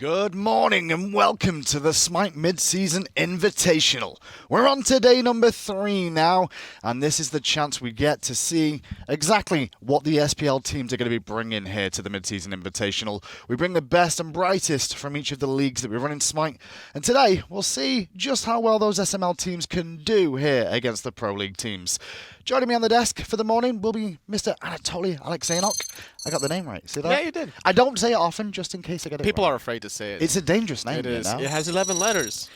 Good morning and welcome to the SMITE Mid-Season Invitational. We're on to day number 3 now, and this is the chance we get to see exactly what the SPL teams are going to be bringing here to the Mid-Season Invitational. We bring the best and brightest from each of the leagues that we run in SMITE, and today we'll see just how well those SML teams can do here against the Pro League teams. Joining me on the desk for the morning will be Mr. Anatoly Alexeyenok. I got the name right. See that? Yeah, you did. I don't say it often, just in case I get it People wrong. are afraid to say it. It's a dangerous name. It is. Now. It has 11 letters.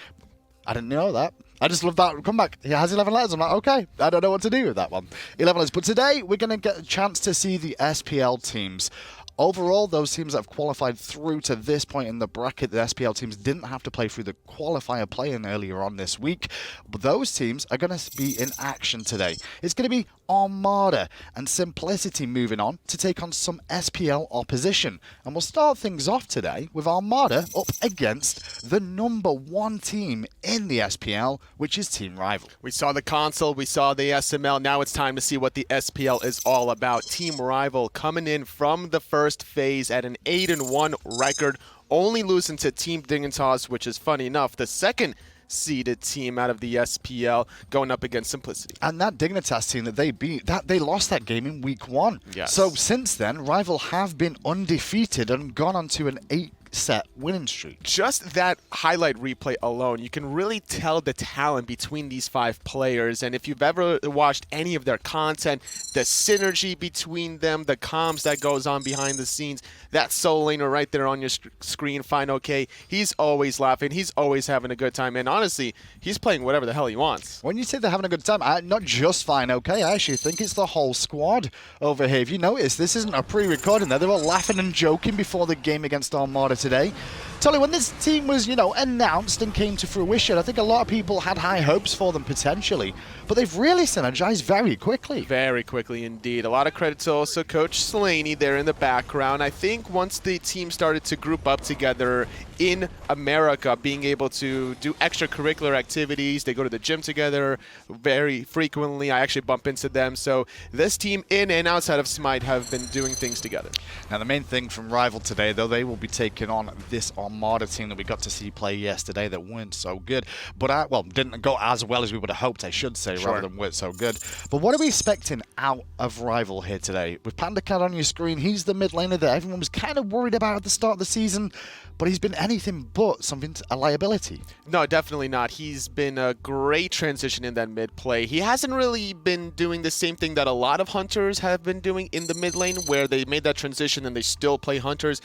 I didn't know that. I just love that. Come back. It has 11 letters. I'm like, okay, I don't know what to do with that one. 11 letters. But today, we're going to get a chance to see the SPL teams. Overall, those teams that have qualified through to this point in the bracket, the SPL teams didn't have to play through the qualifier play-in earlier on this week. But those teams are going to be in action today. It's going to be Armada and Simplicity moving on to take on some SPL opposition. And we'll start things off today with Armada up against the #1 team in the SPL, which is Team Rival. We saw the console, we saw the SML. Now it's time to see what the SPL is all about. Team Rival coming in from the first phase at an 8-1 record, only losing to Team Dignitas, which is funny enough, the second seeded team out of the SPL going up against Simplicity. And that Dignitas team that they beat, they lost that game in week 1. Yes. So since then, Rival have been undefeated and gone on to an 8-set winning streak. Just that highlight replay alone, you can really tell the talent between these 5 players. And if you've ever watched any of their content, the synergy between them, the comms that goes on behind the scenes, that solo laner right there on your screen, fineokay, he's always laughing, he's always having a good time. And honestly, he's playing whatever the hell he wants. When you say they're having a good time, not just fineokay, I actually think it's the whole squad over here. If you notice, this isn't a pre-recording there. They were laughing and joking before the game against Armada today. Tolly, when this team was, announced and came to fruition, I think a lot of people had high hopes for them potentially, but they've really synergized very quickly. Very quickly indeed. A lot of credit to also Coach Slaney there in the background. I think once the team started to group up together in America, being able to do extracurricular activities, they go to the gym together very frequently. I actually bump into them. So this team in and outside of SMITE have been doing things together. Now the main thing from Rival today, though, they will be taking on this Armada team that we got to see play yesterday that weren't so good. But, didn't go as well as we would have hoped, I should say, Sure. rather than weren't so good. But what are we expecting out of Rival here today? With PandaCat on your screen, he's the mid laner that everyone was kind of worried about at the start of the season, but he's been anything but a liability. No, definitely not. He's been a great transition in that mid play. He hasn't really been doing the same thing that a lot of hunters have been doing in the mid lane, where they made that transition and they still play hunters.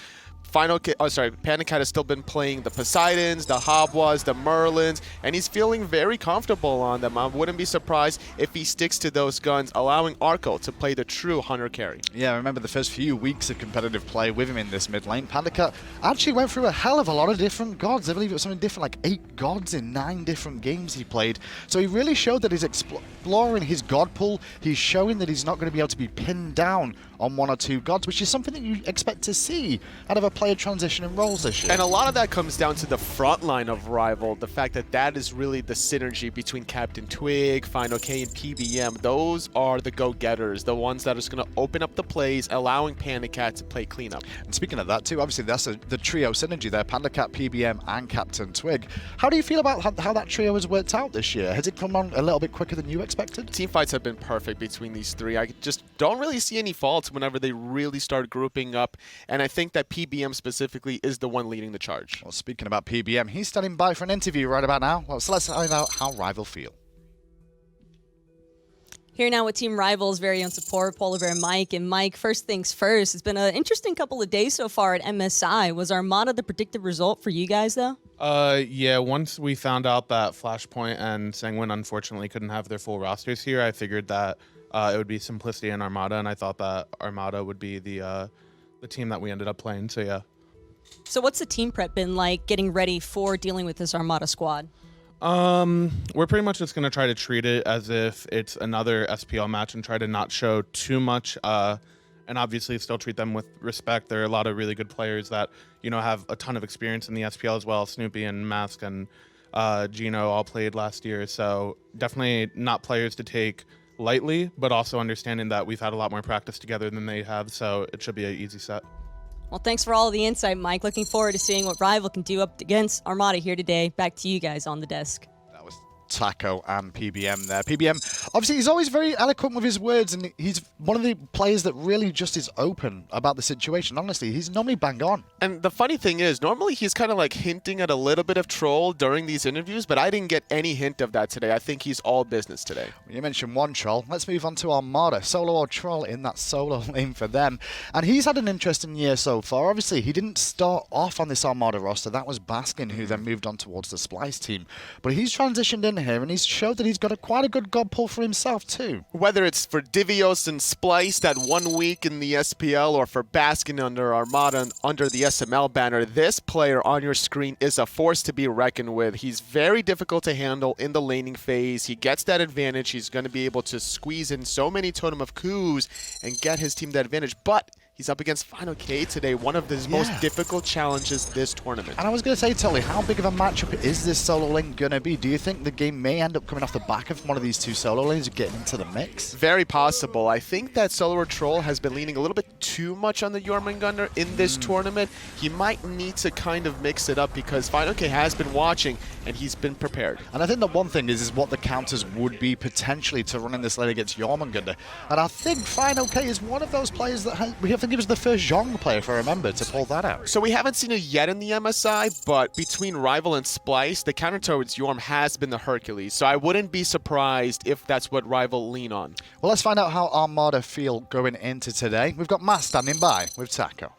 PandaCat has still been playing the Poseidons, the Habwas, the Merlins, and he's feeling very comfortable on them. I wouldn't be surprised if he sticks to those guns, allowing Arkkyl to play the true hunter carry. Yeah, I remember the first few weeks of competitive play with him in this mid lane. PandaCat actually went through a hell of a lot of different gods. I believe it was something different, like 8 gods in 9 different games he played. So he really showed that he's exploring his god pool. He's showing that he's not going to be able to be pinned down on 1 or 2 gods, which is something that you expect to see out of a player transition in roles this year. And a lot of that comes down to the front line of Rival, the fact that that is really the synergy between CaptainTwig, fineokay, and PBM. Those are the go-getters, the ones that are just going to open up the plays, allowing PandaCat to play cleanup. And speaking of that too, obviously that's the trio synergy there, PandaCat, PBM, and CaptainTwig. How do you feel about how that trio has worked out this year? Has it come on a little bit quicker than you expected? Team fights have been perfect between these 3. I just don't really see any faults whenever they really start grouping up, and I think that PBM specifically is the one leading the charge. Well, speaking about PBM, he's standing by for an interview right about now. Well, so let's find out how Rival feel. Here now with Team Rival's very own support, PolarBearMike. And Mike, first things first, it's been an interesting couple of days so far at MSI. Was Armada the predicted result for you guys, though? Yeah, once we found out that Flashpoint and Sanguine unfortunately couldn't have their full rosters here, I figured that it would be Simplicity and Armada, and I thought that Armada would be the team that we ended up playing, so yeah. So what's the team prep been like getting ready for dealing with this Armada squad? We're pretty much just going to try to treat it as if it's another SPL match and try to not show too much, and obviously still treat them with respect. There are a lot of really good players that, have a ton of experience in the SPL as well. Snoopy and Mask and Geno all played last year, so definitely not players to take lightly, but also understanding that we've had a lot more practice together than they have, so it should be an easy set. Well, thanks for all of the insight, Mike. Looking forward to seeing what Rival can do up against Armada here today. Back to you guys on the desk. That was Taco and PBM there. PBM, obviously, he's always very eloquent with his words, and he's one of the players that really just is open about the situation. Honestly, he's normally bang on. And the funny thing is, normally he's kind of like hinting at a little bit of troll during these interviews, but I didn't get any hint of that today. I think he's all business today. You mentioned one troll. Let's move on to Armada. SoloOrTroll in that solo lane for them. And he's had an interesting year so far. Obviously, he didn't start off on this Armada roster. That was Baskin, who then moved on towards the Splice team. But he's transitioned in here, and he's showed that he's got quite a good god pull for himself, too. Whether it's for Divios and Splice that 1 week in the SPL, or for Baskin under Armada under the SML banner, this player on your screen is a force to be reckoned with. He's very difficult to handle in the laning phase. He gets that advantage. He's going to be able to squeeze in so many Totem of Coups and get his team that advantage. But he's up against fineokay today, one of his most difficult challenges this tournament. And I was going to say, Tully, how big of a matchup is this solo lane going to be? Do you think the game may end up coming off the back of one of these two solo lanes getting into the mix? Very possible. I think that SoloOrTroll has been leaning a little bit too much on the Jormungandr in this tournament. He might need to kind of mix it up because fineokay has been watching and he's been prepared. And I think the one thing is what the counters would be potentially to running this lane against Jormungandr. And I think fineokay is one of those players that I think he was the first Zhong player, if I remember, to pull that out. So we haven't seen it yet in the MSI, but between Rival and Splice, the counter towards Jorm has been the Hercules. So I wouldn't be surprised if that's what Rival lean on. Well, let's find out how Armada feel going into today. We've got Mass standing by with Taco.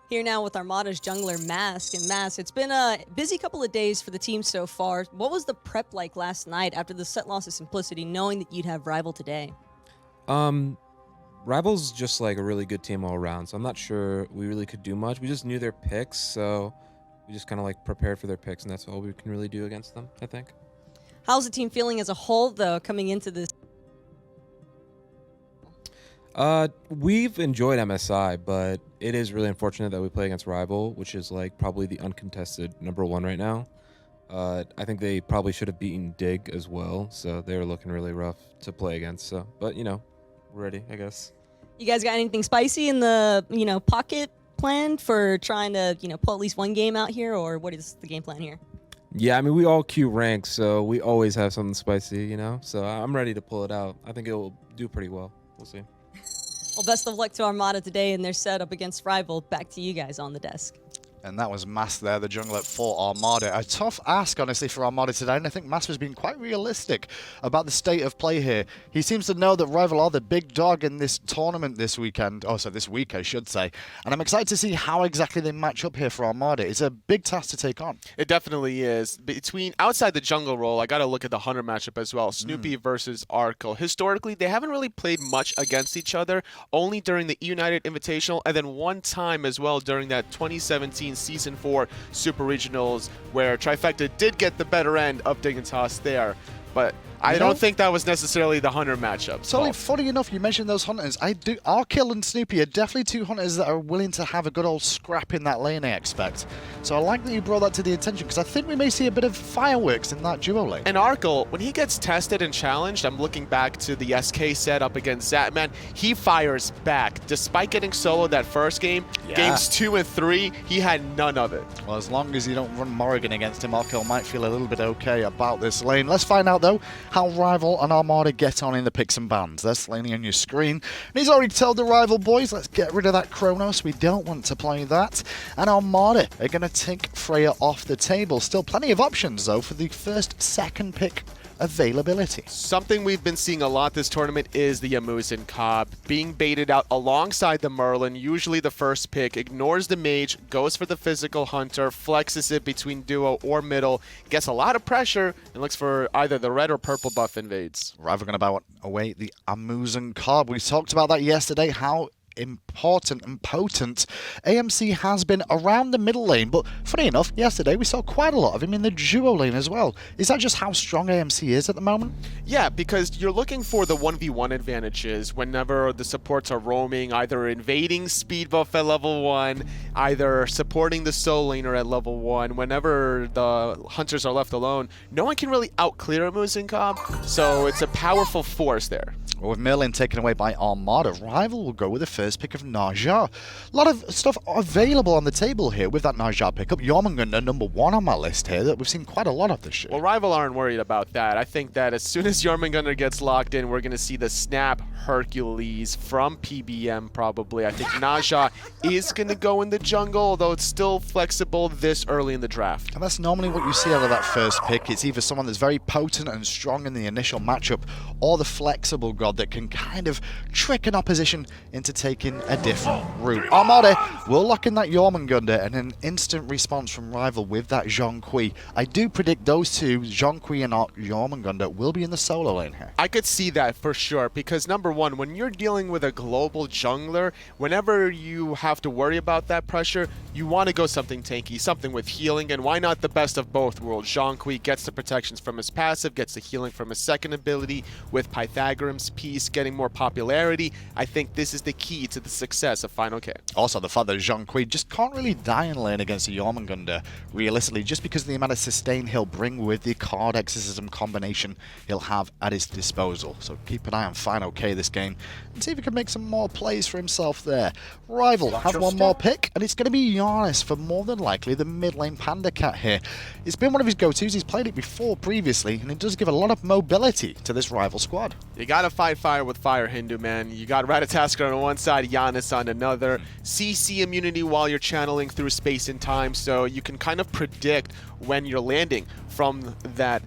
Here now with Armada's jungler, Mask. And Mask, it's been a busy couple of days for the team so far. What was the prep like last night after the set loss of Simplicity, knowing that you'd have Rival today? Rival's just like a really good team all around, so I'm not sure we really could do much. We just knew their picks, so we just kind of like prepared for their picks, and that's all we can really do against them, I think. How's the team feeling as a whole, though, coming into this? We've enjoyed MSI, but it is really unfortunate that we play against Rival, which is like probably the uncontested #1 right now. I think they probably should have beaten Dig as well, so they're looking really rough to play against. So, but you know, we're ready, I guess. You guys got anything spicy in the pocket plan for trying to pull at least one game out here, or what is the game plan here? Yeah, I mean, we all queue ranks, so we always have something spicy, So I'm ready to pull it out. I think it will do pretty well. We'll see. Well, best of luck to Armada today in their set up against Rival. Back to you guys on the desk. And that was Mass there, the jungler for Armada. A tough ask, honestly, for Armada today, and I think Mass was being quite realistic about the state of play here. He seems to know that Rival are the big dog in this tournament this weekend. Oh, so this week, I should say. And I'm excited to see how exactly they match up here for Armada. It's a big task to take on. It definitely is. Outside the jungle role, I got to look at the Hunter matchup as well. Snoopy versus Arkkyl. Historically, they haven't really played much against each other, only during the United Invitational, and then one time as well during that 2017 Season 4 Super Regionals, where Trifecta did get the better end of Dignitas there. But I don't think that was necessarily the Hunter matchup. So, funny enough, you mentioned those Hunters. Arkkyl and Snoopy are definitely two Hunters that are willing to have a good old scrap in that lane, I expect. So I like that you brought that to the attention, because I think we may see a bit of fireworks in that duo lane. And Arkkyl, when he gets tested and challenged, I'm looking back to the SK set up against Zatman, he fires back. Despite getting soloed that first game, games 2 and 3, he had none of it. Well, as long as you don't run Morrigan against him, Arkkyl might feel a little bit okay about this lane. Let's find out, though, how Rival and Armada get on in the picks and bans. They're slating on your screen. And he's already told the Rival boys, let's get rid of that Chronos. We don't want to play that. And Armada are going to take Freya off the table. Still plenty of options, though, for the first, second pick availability. Something we've been seeing a lot this tournament is the Yamusin Cobb being baited out alongside the Merlin, usually the first pick, ignores the mage, goes for the physical hunter, flexes it between duo or middle, gets a lot of pressure, and looks for either the red or purple buff invades. Rival going to bow away the Yamusin Cobb. We talked about that yesterday, how important and potent AMC has been around the middle lane, but funny enough, yesterday we saw quite a lot of him in the duo lane as well. Is that just how strong AMC is at the moment? Yeah, because you're looking for the 1v1 advantages whenever the supports are roaming, either invading speed buff at level 1, either supporting the soul laner at level 1. Whenever the hunters are left alone, no one can really out-clear a Muzinkab, so it's a powerful force there. Well, with Merlin taken away by Armada, Rival will go with the first pick of Naja. A lot of stuff available on the table here with that Naja pickup. Jormungandr, number 1 on my list here, that we've seen quite a lot of this year. Well, Rival aren't worried about that. I think that as soon as Jormungandr gets locked in, we're going to see the snap Hercules from PBM probably. I think Naja is going to go in the jungle, although it's still flexible this early in the draft. And that's normally what you see out of that first pick. It's either someone that's very potent and strong in the initial matchup, or the flexible god that can kind of trick an opposition into taking a different route. Armada will lock in that Jormungandr and an instant response from Rival with that Zhong. I do predict those two, Zhong and Jormungandr, will be in the solo lane here. I could see that for sure, because number one, when you're dealing with a global jungler, whenever you have to worry about that pressure, you want to go something tanky, something with healing, and why not the best of both worlds? Zhong gets the protections from his passive, gets the healing from his second ability, with Pythagoras piece getting more popularity. I think this is the key to the success of fineokay. Also, the fact that Zhong just can't really die in lane against the Jormungandr, realistically, just because of the amount of sustain he'll bring with the card exorcism combination he'll have at his disposal. So keep an eye on fineokay this game and see if he can make some more plays for himself there. Rival have one more pick, and it's going to be Janus for more than likely the mid lane PandaCat here. It's been one of his go-tos. He's played it before previously, and it does give a lot of mobility to this Rival squad. You gotta fight fire with fire, Hindu, man. You got Ratatoskr on one side, Janus on another. CC immunity while you're channeling through space and time, so you can kind of predict when you're landing from that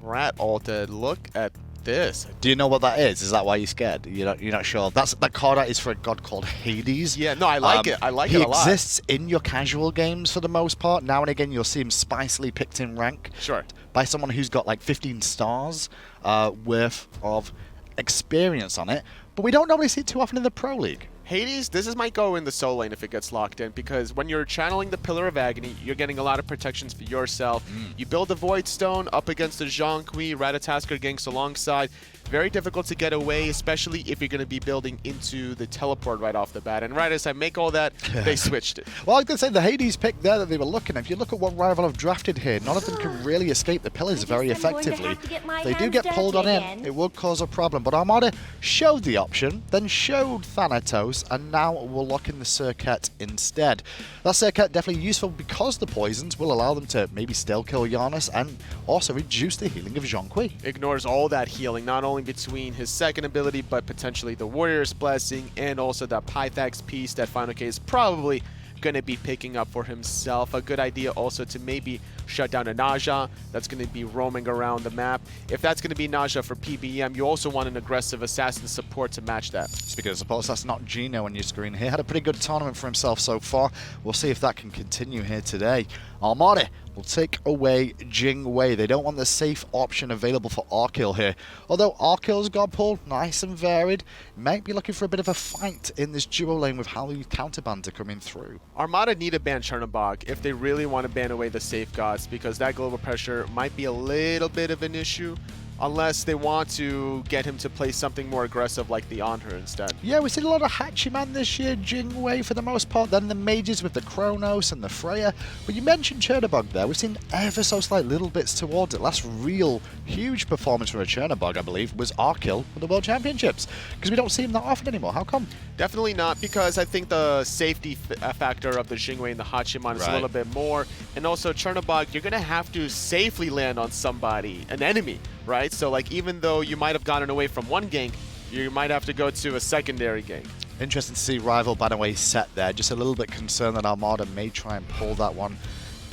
rat altar. Look at this. Do you know what that is? Is that why you're scared? You're not sure? That card art is for a god called Hades. Yeah, no, I like it. I like it a lot. He exists in your casual games for the most part. Now and again, you'll see him spicily picked in rank. Sure. By someone who's got like 15 stars worth of experience on it. But we don't normally see it too often in the Pro League. Hades, this might go in the soul lane if it gets locked in, because when you're channeling the Pillar of Agony, you're getting a lot of protections for yourself. You build a Void Stone up against the Zhong, Ratatoskr ganks alongside. Very difficult to get away, especially if you're going to be building into the teleport right off the bat. And right as I make all that, they switched it. Well, I was going to say, the Hades pick there that they were looking at, if you look at what Rival have drafted here, none of them can really escape the pillars very effectively. They do get pulled on in, it would cause a problem. But Armada showed the option, then showed Thanatos, and now we'll lock in the Serqet instead. That Serqet definitely useful because the poisons will allow them to maybe still kill Janus and also reduce the healing of Zhong. Ignores all that healing, not only between his second ability, but potentially the Warrior's Blessing and also that Pythax piece that fineokay is probably going to be picking up for himself. A good idea also to maybe shut down a Naja that's going to be roaming around the map. If that's going to be Naja for PBM, you also want an aggressive assassin support to match that. Speaking of supports, that's NotGeno on your screen here. Had a pretty good tournament for himself so far. We'll see if that can continue here today. Armada will take away Jingwei. They don't want the safe option available for Arkkyl here. Although Arkkyl's god pool, nice and varied, might be looking for a bit of a fight in this duo lane with how these counterbans are coming through. Armada need to ban Chernobog if they really want to ban away the safe gods, because that global pressure might be a little bit of an issue, unless they want to get him to play something more aggressive like the Anhur instead. Yeah, we've seen a lot of Hachiman this year, Jingwei for the most part, then the mages with the Chronos and the Freya. But you mentioned Chernobog there, we've seen ever so slight little bits towards it. Last real huge performance from a Chernobog, I believe, was Arkkyl for the World Championships, because we don't see him that often anymore. How come? Definitely not, because I think the safety factor of the Jingwei and the Hachiman is a little bit more. And also Chernobog, you're going to have to safely land on somebody, an enemy, right? So like even though you might have gotten away from one gank, you might have to go to a secondary gank. Interesting to see Rival ban away set there. Just a little bit concerned that Armada may try and pull that one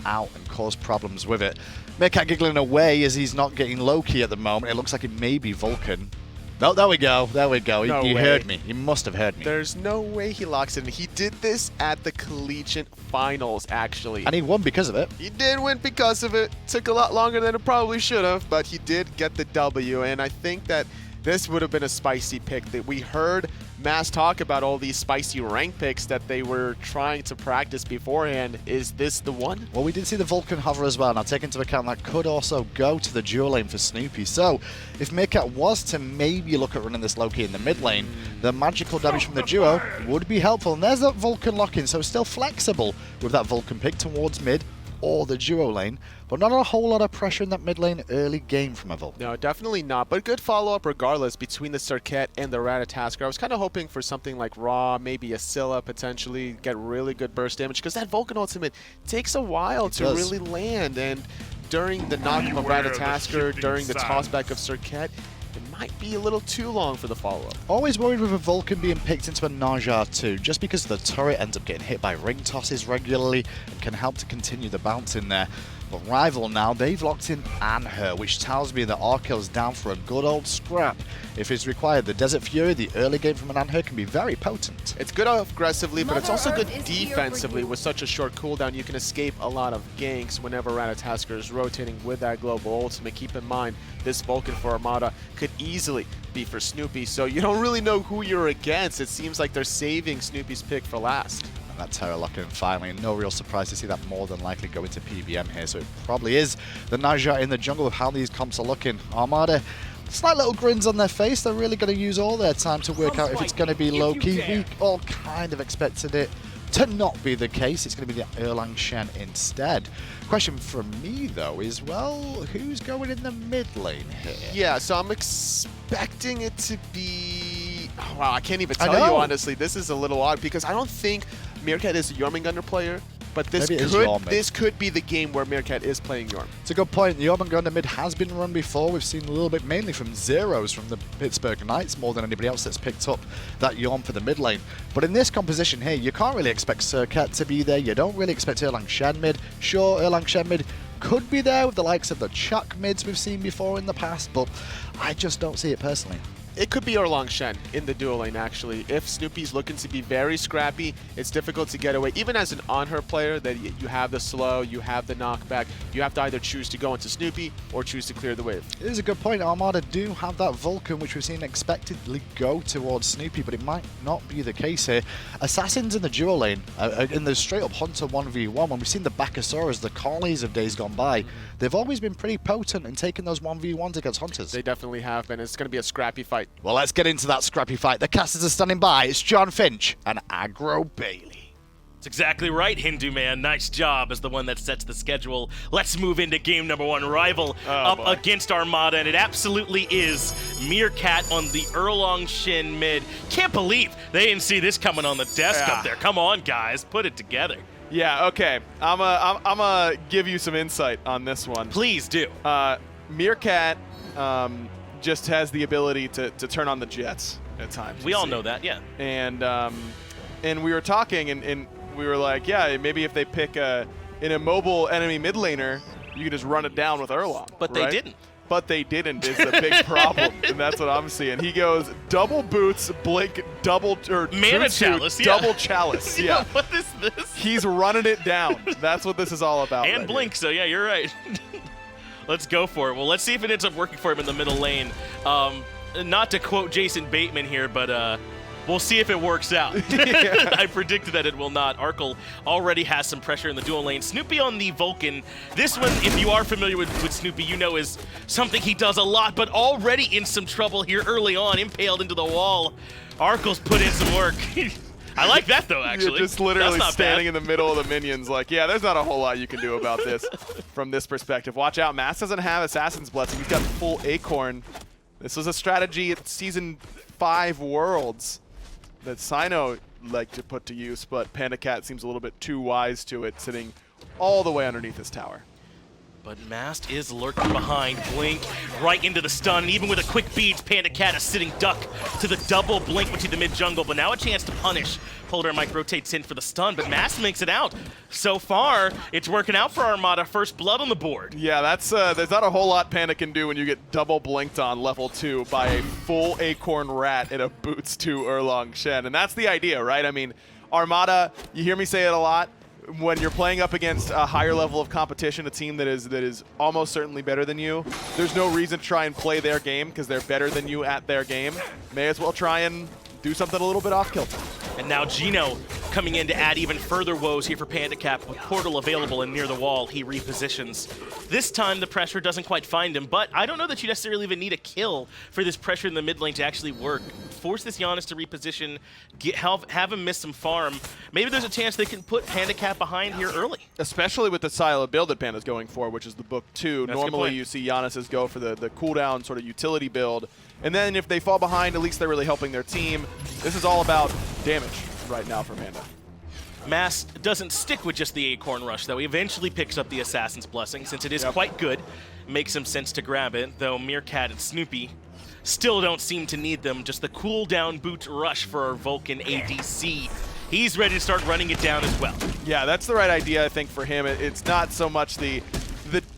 out and cause problems with it. Meerkat giggling away as he's not getting low-key at the moment. It looks like it may be Vulcan. No, there we go. There we go. No you way. heard me. You must have heard me. There's no way he locks it in. He did this at the collegiate finals, actually. And he won because of it. He did win because of it. Took a lot longer than it probably should have, but he did get the W. And I think that this would have been a spicy pick. That we heard Mass talk about all these spicy rank picks that they were trying to practice beforehand. Is this the one? Well, we did see the Vulcan hover as well. Now, take into account that could also go to the dual lane for Snoopy. So, if Meerkat was to maybe look at running this Loki in the mid lane, the magical damage from the duo would be helpful. And there's that Vulcan lock-in, so still flexible with that Vulcan pick towards mid or the duo lane, but not a whole lot of pressure in that mid lane early game from a Vulcan. No, definitely not, but good follow-up regardless between the Serqet and the Ratatoskr. I was kind of hoping for something like Raw, maybe a Scylla potentially, get really good burst damage, because that Vulcan ultimate takes a while to really land, and during the knock of Ratatoskr, during the tossback of Serqet, it might be a little too long for the follow-up. Always worried with a Vulcan being picked into a Naja too, just because the turret ends up getting hit by ring tosses regularly and can help to continue the bounce in there. But Rival now, they've locked in Anhur, which tells me that Arkkyl's down for a good old scrap if it's required. The Desert Fury, the early game from an Anhur, can be very potent. It's good aggressively, but it's also good defensively. With such a short cooldown, you can escape a lot of ganks whenever Ratatoskr is rotating with that global ultimate. Keep in mind, this Vulcan for Armada could easily be for Snoopy, so you don't really know who you're against. It seems like they're saving Snoopy's pick for last. That Terra lock-in finally, no real surprise to see that more than likely go into PBM here, so it probably is the Naja in the jungle of how these comps are looking. Armada, slight little grins on their face, they're really going to use all their time to work out if it's going to be low-key. We all kind of expected it to not be the case. It's going to be the Erlang Shen instead. Question from me though is, well, who's going in the mid lane here? Yeah, so I'm expecting it to be... Wow, I can't even tell you honestly. This is a little odd because I don't think Meerkat is a Jormungandr player, but this could be the game where Meerkat is playing Jorm. It's a good point. The Jormungandr mid has been run before. We've seen a little bit mainly from Zeros from the Pittsburgh Knights more than anybody else that's picked up that Jorm for the mid lane. But in this composition here, you can't really expect Serqet to be there. You don't really expect Erlang Shen mid. Sure, Erlang Shen mid could be there with the likes of the Chuck mids we've seen before in the past, but I just don't see it personally. It could be Erlang Shen in the dual lane, actually. If Snoopy's looking to be very scrappy, it's difficult to get away. Even as an Anhur player, that you have the slow, you have the knockback, you have to either choose to go into Snoopy or choose to clear the wave. It is a good point. Armada do have that Vulcan, which we've seen expectedly go towards Snoopy, but it might not be the case here. Assassins in the dual lane, in the straight-up Hunter 1v1, when we've seen the Bacchusauras, the collies of days gone by, they've always been pretty potent in taking those 1v1s against Hunters. They definitely have been. It's going to be a scrappy fight. Well, let's get into that scrappy fight. The casters are standing by. It's John Finch and Aggro Bailey. That's exactly right, Hindu Man. Nice job as the one that sets the schedule. Let's move into game number one. Rival against Armada, and it absolutely is Meerkat on the Erlang Shen mid. Can't believe they didn't see this coming on the desk up there. Come on, guys, put it together. Yeah, okay. I'm a give you some insight on this one. Please do. Meerkat just has the ability to turn on the jets at times. We all know that, yeah. And we were talking, and we were like, yeah, maybe if they pick an immobile enemy mid laner, you can just run it down with Erlang. But they didn't. But they didn't is the big problem, and that's what I'm seeing. He goes double boots, blink, double mana chalice, double chalice. Yeah. What is this? He's running it down. That's what this is all about. And blink. So yeah, you're right. Let's go for it. Well, let's see if it ends up working for him in the middle lane. Not to quote Jason Bateman here, but we'll see if it works out. I predicted that it will not. Arkkyl already has some pressure in the dual lane. Snoopy on the Vulcan. This one, if you are familiar with Snoopy, you know is something he does a lot, but already in some trouble here early on, impaled into the wall. Arkkyl's put in some work. I like that, though, actually. You're just literally standing in the middle of the minions like, yeah, there's not a whole lot you can do about this from this perspective. Watch out. Mass doesn't have Assassin's Blessing. He's got full Acorn. This was a strategy at Season 5 Worlds that Sino liked to put to use, but PandaCat seems a little bit too wise to it, sitting all the way underneath this tower. But Mast is lurking behind. Blink right into the stun, and even with a quick beat, PandaCat is sitting duck to the double blink into the mid-jungle, but now a chance to punish. PolarBearMike rotates in for the stun, but Mast makes it out. So far, it's working out for Armada. First blood on the board. Yeah, that's there's not a whole lot Panda can do when you get double blinked on level 2 by a full Acorn Rat and a Boots 2 Erlang Shen. And that's the idea, right? I mean, Armada, you hear me say it a lot, when you're playing up against a higher level of competition, a team that is almost certainly better than you, there's no reason to try and play their game because they're better than you at their game. May as well try and do something a little bit off kilter. And now Geno coming in to add even further woes here for PandaCat. With Portal available and near the wall, he repositions. This time the pressure doesn't quite find him, but I don't know that you necessarily even need a kill for this pressure in the mid lane to actually work. Force this Janus to reposition, have him miss some farm. Maybe there's a chance they can put PandaCat behind here early. Especially with the style of build that Panda's going for, which is the Book 2. That's a good Normally point. you see Janus's go for the cooldown sort of utility build. And then if they fall behind, at least they're really helping their team. This is all about damage right now for Panda. Mass doesn't stick with just the Acorn Rush, though. He eventually picks up the Assassin's Blessing, since it is quite good. Makes some sense to grab it, though Meerkat and Snoopy still don't seem to need them. Just the cooldown boot rush for our Vulcan ADC. He's ready to start running it down as well. Yeah, that's the right idea, I think, for him. It's not so much the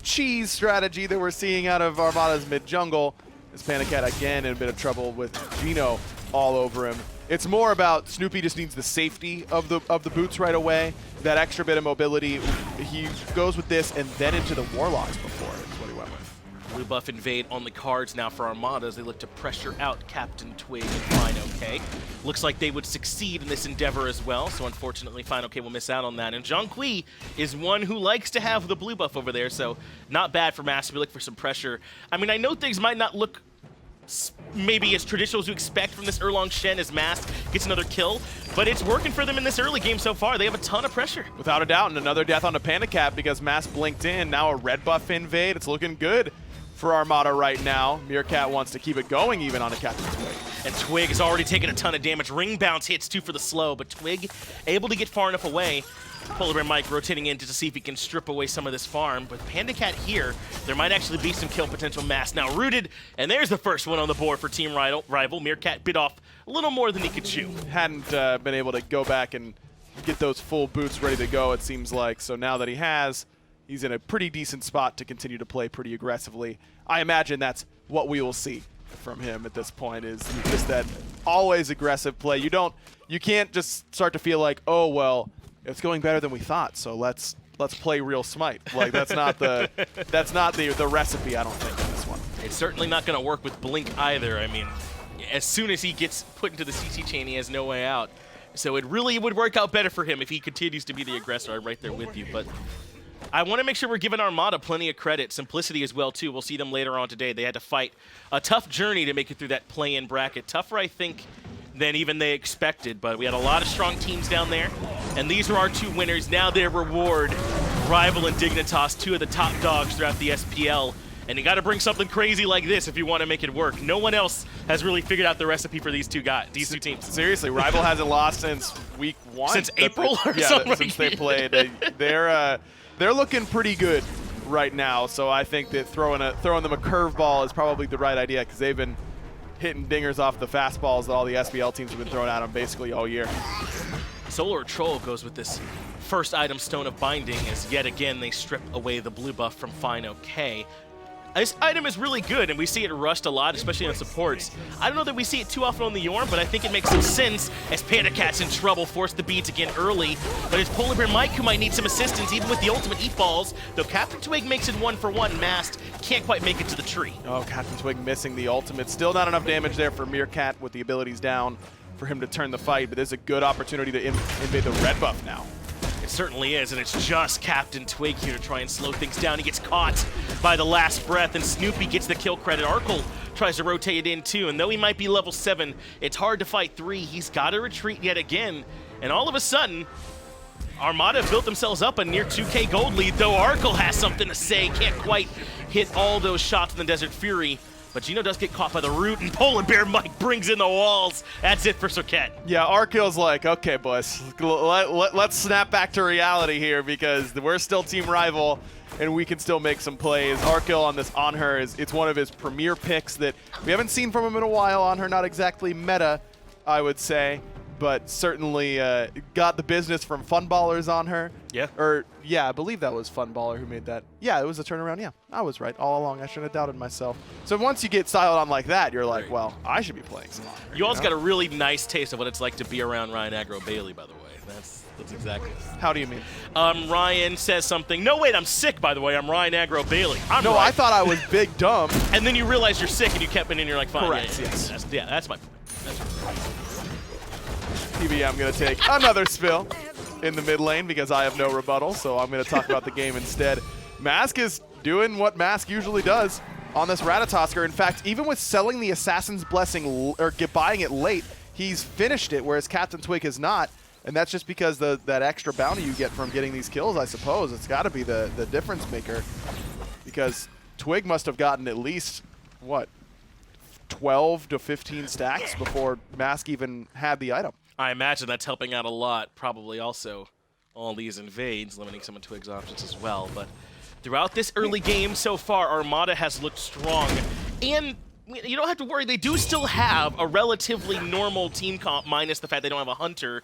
cheese strategy that we're seeing out of Armada's mid-jungle. This PandaCat, again, in a bit of trouble with Geno all over him. It's more about Snoopy just needs the safety of the boots right away. That extra bit of mobility. He goes with this and then into the Warlocks before is what he went with. Blue buff invade on the cards now for Armada as they look to pressure out CaptainTwig and fineokay. Looks like they would succeed in this endeavor as well, so unfortunately fineokay will miss out on that. And Zhong is one who likes to have the blue buff over there, so not bad for Mass to be looking for some pressure. I mean, I know things might not look maybe as traditional as you expect from this Erlang Shen as Mass gets another kill, but it's working for them in this early game so far. They have a ton of pressure. Without a doubt, and another death on the PandaCat because Mass blinked in. Now a red buff invade. It's looking good for Armada right now. Meerkat wants to keep it going even on a CaptainTwig. And Twig has already taken a ton of damage. Ring bounce hits too for the slow, but Twig able to get far enough away. PolarBearMike rotating in to see if he can strip away some of this farm. But PandaCat here, there might actually be some kill potential. Mass now rooted, and there's the first one on the board for Team Rival. Meerkat bit off a little more than he could chew. Hadn't been able to go back and get those full boots ready to go, it seems like. So now that he has, he's in a pretty decent spot to continue to play pretty aggressively. I imagine that's what we will see from him at this point, is just that always aggressive play. You can't just start to feel like, oh well, it's going better than we thought, so let's play real Smite. Like that's not the recipe, I don't think, in this one. It's certainly not going to work with Blink either. I mean, as soon as he gets put into the CC chain, he has no way out. So it really would work out better for him if he continues to be the aggressor. I'm right there with you, but I want to make sure we're giving Armada plenty of credit. Simplicity as well, too. We'll see them later on today. They had to fight a tough journey to make it through that play-in bracket. Tougher, I think, than even they expected, but we had a lot of strong teams down there, and these are our two winners. Now their reward, Rival and Dignitas, two of the top dogs throughout the SPL, and you got to bring something crazy like this if you want to make it work. No one else has really figured out the recipe for these two teams. Seriously, Rival hasn't lost since week 1. Since April or something? Since they played. They're looking pretty good right now, so I think that throwing them a curveball is probably the right idea because they've been hitting dingers off the fastballs that all the SPL teams have been throwing at them basically all year. SoloOrTroll goes with this first item, Stone of Binding, as yet again they strip away the blue buff from fineokay. This item is really good, and we see it rushed a lot, especially on supports. I don't know that we see it too often on the Yorm, but I think it makes some sense as PandaCat's in trouble, force the beads again early. But it's PolarBearMike who might need some assistance, even with the ultimate E-Balls, though CaptainTwig makes it 1-for-1. Mast can't quite make it to the tree. Oh, CaptainTwig missing the ultimate. Still not enough damage there for Meerkat with the abilities down for him to turn the fight, but there's a good opportunity to invade the red buff now. It certainly is, and it's just CaptainTwig here to try and slow things down. He gets caught by the last breath, and Snoopy gets the kill credit. Arkkyl tries to rotate it in too, and though he might be level 7, it's hard to fight 3. He's got to retreat yet again, and all of a sudden, Armada built themselves up a near 2K gold lead, though Arkkyl has something to say. Can't quite hit all those shots in the Desert Fury. But Geno does get caught by the root, and PolarBearMike brings in the walls. That's it for Serqet. Yeah, Arkyl's like, okay, boys, let's snap back to reality here because we're still Team Rival, and we can still make some plays. Arkkyl on this Anhur, it's one of his premier picks that we haven't seen from him in a while. Anhur not exactly meta, I would say, but certainly got the business from Funballers Anhur. Yeah. Or, yeah, I believe that was Funballer who made that. Yeah, it was a turnaround. Yeah, I was right all along. I shouldn't have doubted myself. So once you get styled on like that, you're like, well, I should be playing some Anhur. You all's got a really nice taste of what it's like to be around Ryan Aggro Bailey, by the way. That's exactly. How do you mean? Ryan says something. No, wait, I'm sick, by the way. I'm Ryan Aggro Bailey. I'm No, Ryan. I thought I was big dumb. And then you realize you're sick and you kept it in and you're like, fine. Correct, Yeah, yes. That's my point. PBM going to take another spill in the mid lane because I have no rebuttal, so I'm going to talk about the game instead. Mask is doing what Mask usually does on this Ratatoskr. In fact, even with selling the Assassin's Blessing or buying it late, he's finished it, whereas CaptainTwig has not. And that's just because that extra bounty you get from getting these kills, I suppose. It's got to be the difference maker. Because Twig must have gotten at least, what, 12 to 15 stacks before Mask even had the item. I imagine that's helping out a lot. Probably also all these invades, limiting some of Twig's options as well. But throughout this early game so far, Armada has looked strong. And you don't have to worry. They do still have a relatively normal team comp, minus the fact they don't have a Hunter.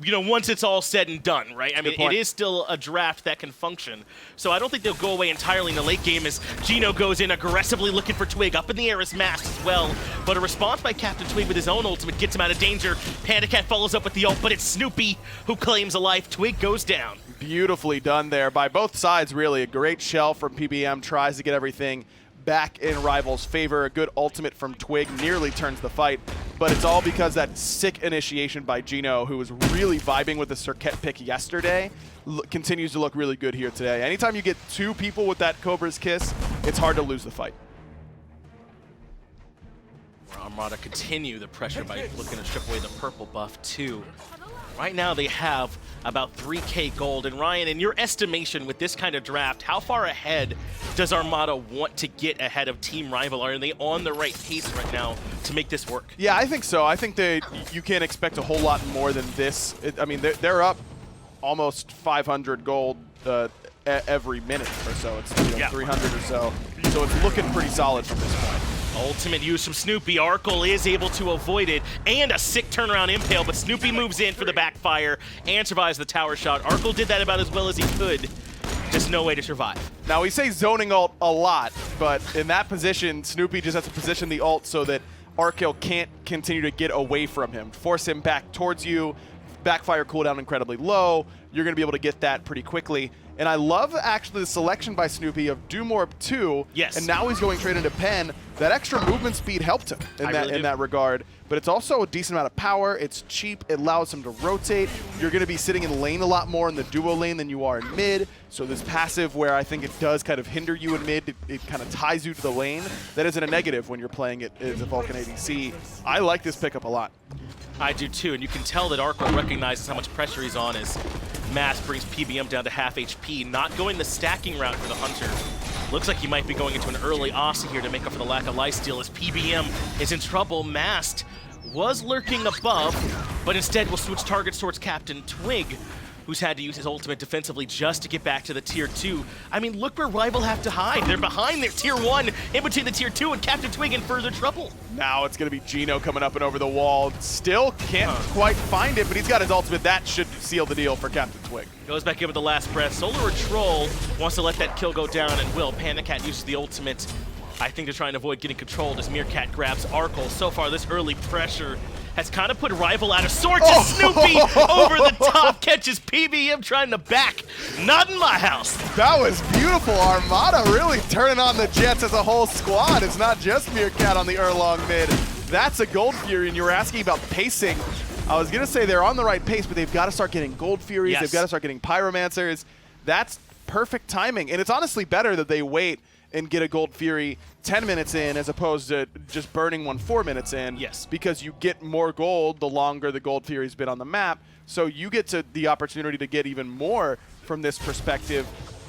You know, once it's all said and done, right? I mean, it is still a draft that can function. So I don't think they'll go away entirely in the late game as Geno goes in aggressively looking for Twig. Up in the air is Mask as well. But a response by CaptainTwig with his own ultimate gets him out of danger. PandaCat follows up with the ult, but it's Snoopy who claims a life. Twig goes down. Beautifully done there by both sides, really. A great shell from PBM, tries to get everything back in Rival's favor. A good ultimate from Twig nearly turns the fight, but it's all because that sick initiation by Geno, who was really vibing with the Serqet pick yesterday, continues to look really good here today. Anytime you get two people with that Cobra's Kiss, it's hard to lose the fight. Armada continue the pressure by looking to strip away the purple buff too. Right now they have about 3K gold. And Ryan, in your estimation with this kind of draft, how far ahead does Armada want to get ahead of Team Rival? Are they on the right pace right now to make this work? Yeah, I think so. I think you can't expect a whole lot more than this. I mean, they're up almost 500 gold every minute or so. It's 300 or so. So it's looking pretty solid from this point. Ultimate use from Snoopy. Arkkyl is able to avoid it, and a sick turnaround impale, but Snoopy moves in for the backfire and survives the tower shot. Arkkyl did that about as well as he could. Just no way to survive. Now, we say zoning ult a lot, but in that position, Snoopy just has to position the ult so that Arkkyl can't continue to get away from him. Force him back towards you, backfire cooldown incredibly low. You're going to be able to get that pretty quickly. And I love actually the selection by Snoopy of do more 2. Yes. And now he's going straight into Pen. That extra movement speed helped him in that regard. But it's also a decent amount of power. It's cheap. It allows him to rotate. You're going to be sitting in lane a lot more in the duo lane than you are in mid. So this passive where I think it does kind of hinder you in mid, it kind of ties you to the lane. That isn't a negative when you're playing it as a Vulcan ADC. I like this pickup a lot. I do too, and you can tell that Arkkyl recognizes how much pressure he's on as Mask brings PBM down to half HP, not going the stacking route for the Hunter. Looks like he might be going into an early Aussie here to make up for the lack of lifesteal as PBM is in trouble. Masked was lurking above, but instead will switch targets towards CaptainTwig, who's had to use his ultimate defensively just to get back to the tier 2. I mean, look where Rival have to hide. They're behind their tier 1, in between the tier 2, and CaptainTwig in further trouble. Now it's going to be Geno coming up and over the wall. Still can't quite find it, but he's got his ultimate. That should seal the deal for CaptainTwig. Goes back in with the last breath. SoloOrTroll wants to let that kill go down and will. PandaCat uses the ultimate. I think they're trying to avoid getting controlled as Meerkat grabs Arkkyl. So far, this early pressure has kind of put Rival out of sorts as Snoopy over the top catches PBM trying to back. Not in my house. That was beautiful. Armada really turning on the Jets as a whole squad. It's not just Meerkat on the Erlang mid. That's a Gold Fury, and you were asking about pacing. I was going to say they're on the right pace, but they've got to start getting Gold Furies. Yes. They've got to start getting Pyromancers. That's perfect timing, and it's honestly better that they wait and get a Gold Fury 10 minutes in as opposed to just burning one 4 minutes in. Yes. Because you get more gold the longer the Gold Fury's been on the map. So you get to the opportunity to get even more from this perspective.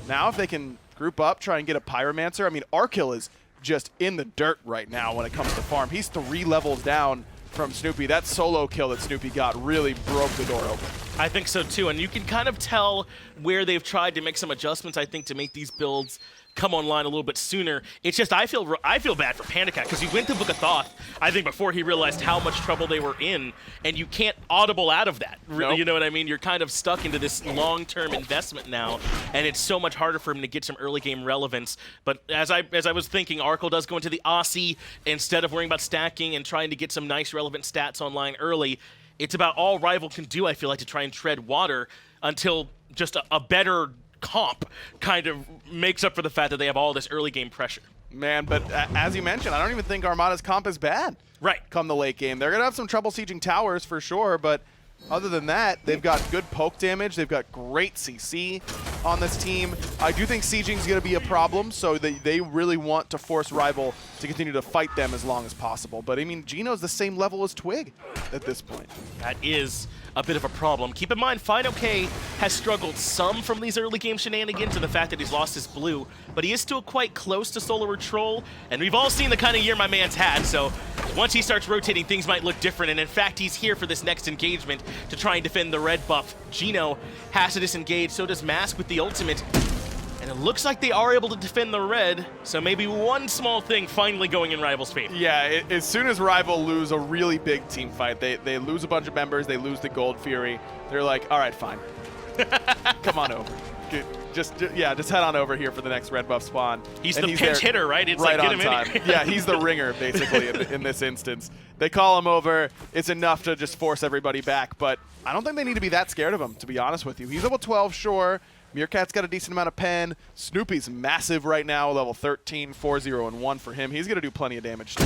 Now if they can group up, try and get a Pyromancer. I mean, Arkkyl is just in the dirt right now when it comes to farm. He's 3 levels down from Snoopy. That solo kill that Snoopy got really broke the door open. I think so too, and you can kind of tell where they've tried to make some adjustments, I think, to make these builds come online a little bit sooner. It's just I feel bad for PandaCat because he went to Book of Thoth, I think, before he realized how much trouble they were in, and you can't audible out of that. Nope. You know what I mean? You're kind of stuck into this long-term investment now, and it's so much harder for him to get some early game relevance. But as I was thinking, Arkkyl does go into the Aussie instead of worrying about stacking and trying to get some nice relevant stats online early. it's about all Rival can do, I feel like, to try and tread water until just a better comp kind of makes up for the fact that they have all this early game pressure. Man, but as you mentioned, I don't even think Armada's comp is bad. Right. Come the late game. They're going to have some trouble sieging towers for sure, but other than that, they've got good poke damage. They've got great CC on this team. I do think sieging is going to be a problem, so they really want to force Rival to continue to fight them as long as possible. But I mean, Geno's the same level as Twig at this point. That is a bit of a problem. Keep in mind, fineokay has struggled some from these early game shenanigans and the fact that he's lost his blue, but he is still quite close to SoloOrTroll, and we've all seen the kind of year my man's had, so once he starts rotating, things might look different, and in fact, he's here for this next engagement to try and defend the red buff. Geno has to disengage, so does Mask with the ultimate, and it looks like they are able to defend the red, so maybe one small thing finally going in Rival's favor. Yeah, as soon as Rival lose a really big team fight, they lose a bunch of members, they lose the Gold Fury, they're like, all right, fine. Come on over. Just head on over here for the next red buff spawn. He's the pinch hitter, right? It's right like, on get him time. in here. Yeah, he's the ringer, basically, in this instance. They call him over. It's enough to just force everybody back, but I don't think they need to be that scared of him, to be honest with you. He's level 12, sure. Meerkat's got a decent amount of pen. Snoopy's massive right now, level 13, 4-0, and 1 for him. He's going to do plenty of damage too.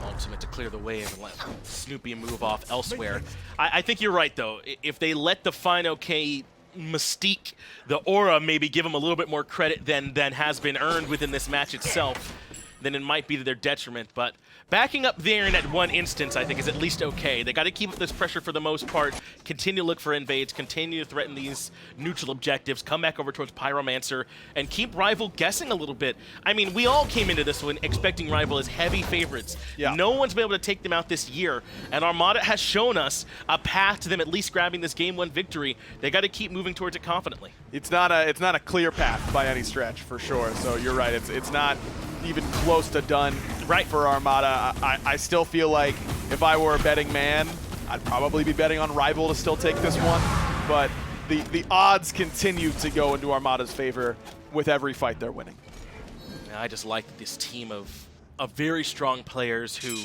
Ultimate to clear the way and let Snoopy move off elsewhere. I think you're right, though. If they let the fineokay mystique, the aura, maybe give them a little bit more credit than has been earned within this match itself, then it might be to their detriment. But backing up there in that one instance, I think, is at least okay. They got to keep up this pressure for the most part, continue to look for invades, continue to threaten these neutral objectives, come back over towards Pyromancer, and keep Rival guessing a little bit. I mean, we all came into this one expecting Rival as heavy favorites. Yeah. No one's been able to take them out this year, and Armada has shown us a path to them at least grabbing this Game 1 victory. They got to keep moving towards it confidently. It's not a clear path by any stretch, for sure. So you're right. It's not even close to done for Armada. I still feel like if I were a betting man, I'd probably be betting on Rival to still take this one. But the odds continue to go into Armada's favor with every fight they're winning. I just like this team of very strong players who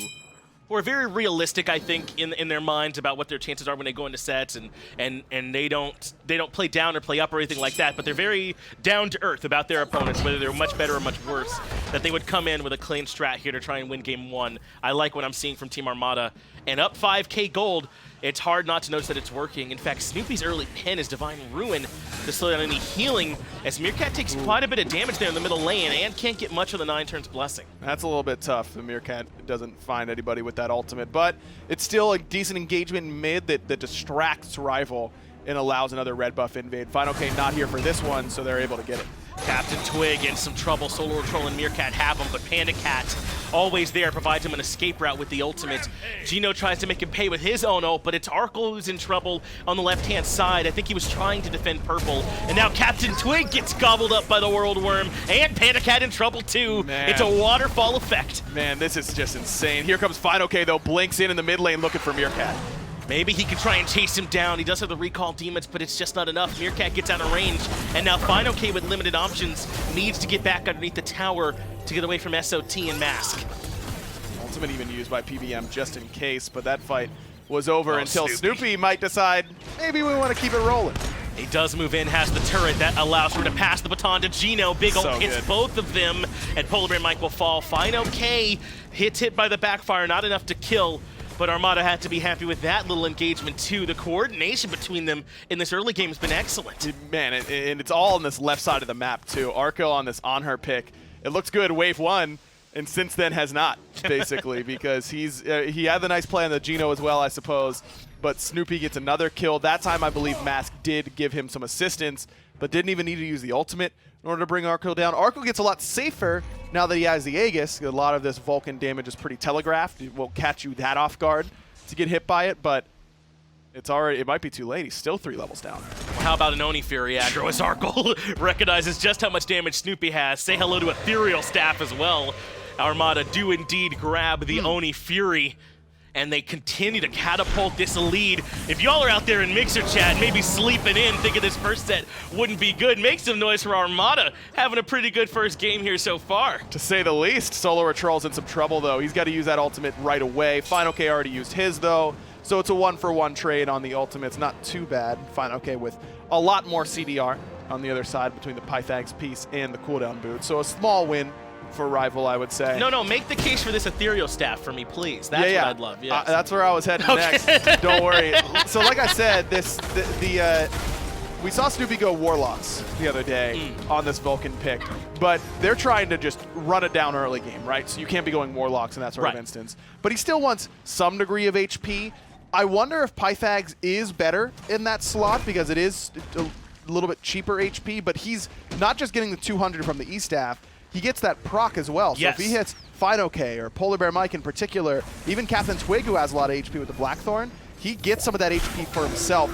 are very realistic, I think, in their minds about what their chances are when they go into sets, and they don't play down or play up or anything like that, but they're very down to earth about their opponents, whether they're much better or much worse, that they would come in with a clean strat here to try and win Game 1. I like what I'm seeing from Team Armada, and up 5k gold, it's hard not to notice that it's working. In fact, Snoopy's early pin is Divine Ruin to slow down any healing, as Meerkat takes quite a bit of damage there in the middle lane and can't get much of the 9 turns blessing. That's a little bit tough. The Meerkat doesn't find anybody with that ultimate, but it's still a decent engagement in mid that distracts Rival and allows another red buff invade. fineokay not here for this one, so they're able to get it. CaptainTwig in some trouble. SoloOrTroll and Meerkat have him, but PandaCat always there, provides him an escape route with the ultimate. Geno tries to make him pay with his own ult, but it's Arkkyl who's in trouble on the left-hand side. I think he was trying to defend purple, and now CaptainTwig gets gobbled up by the World Worm, and PandaCat in trouble too. Man. It's a waterfall effect. Man, this is just insane. Here comes fineokay, though, blinks in the mid lane looking for Meerkat. Maybe he can try and chase him down. He does have the recall demons, but it's just not enough. Meerkat gets out of range, and now fineokay with limited options needs to get back underneath the tower to get away from SOT and Mask. Ultimate even used by PBM just in case, but that fight was over until Snoopy. Snoopy might decide maybe we want to keep it rolling. He does move in, has the turret that allows her to pass the baton to Geno. Big ult hits good. both of them, and PolarBearMike will fall. fineokay hit by the backfire, not enough to kill. But Armada had to be happy with that little engagement too. The coordination between them in this early game has been excellent. Man, and it's all on this left side of the map too. Arkkyl on this Anhur pick. It looks good wave 1, and since then has not, basically, because he had the nice play on the Geno as well, I suppose. But Snoopy gets another kill. That time, I believe Mask did give him some assistance, but didn't even need to use the ultimate in order to bring Arkkyl down. Arkkyl gets a lot safer now that he has the Aegis. A lot of this Vulcan damage is pretty telegraphed. It won't catch you that off guard to get hit by it, but it might be too late. He's still 3 levels down. Well, how about an Oni Fury aggro as Arkkyl recognizes just how much damage Snoopy has. Say hello to Ethereal Staff as well. Armada do indeed grab the Oni Fury, and they continue to catapult this lead. If y'all are out there in Mixer chat, maybe sleeping in, thinking this first set wouldn't be good, make some noise for Armada, having a pretty good first game here so far. To say the least, SoloOrTroll's in some trouble, though. He's got to use that ultimate right away. fineokay already used his, though. So it's a 1-for-1 trade on the ultimates. Not too bad. fineokay with a lot more CDR on the other side between the Pythags piece and the cooldown boot. So a small win for Rival, I would say. No, make the case for this ethereal staff for me, please. That's what I'd love. Yes. That's where I was heading next. Don't worry. So like I said, we saw Snoopy go Warlocks the other day on this Vulcan pick, but they're trying to just run it down early game, right? So you can't be going Warlocks in that sort of instance. But he still wants some degree of HP. I wonder if Pythags is better in that slot because it is a little bit cheaper HP, but he's not just getting the 200 from the E-Staff, he gets that proc as well. So if he hits fineokay or PolarBearMike in particular, even CaptainTwig, who has a lot of HP with the Blackthorn, he gets some of that HP for himself.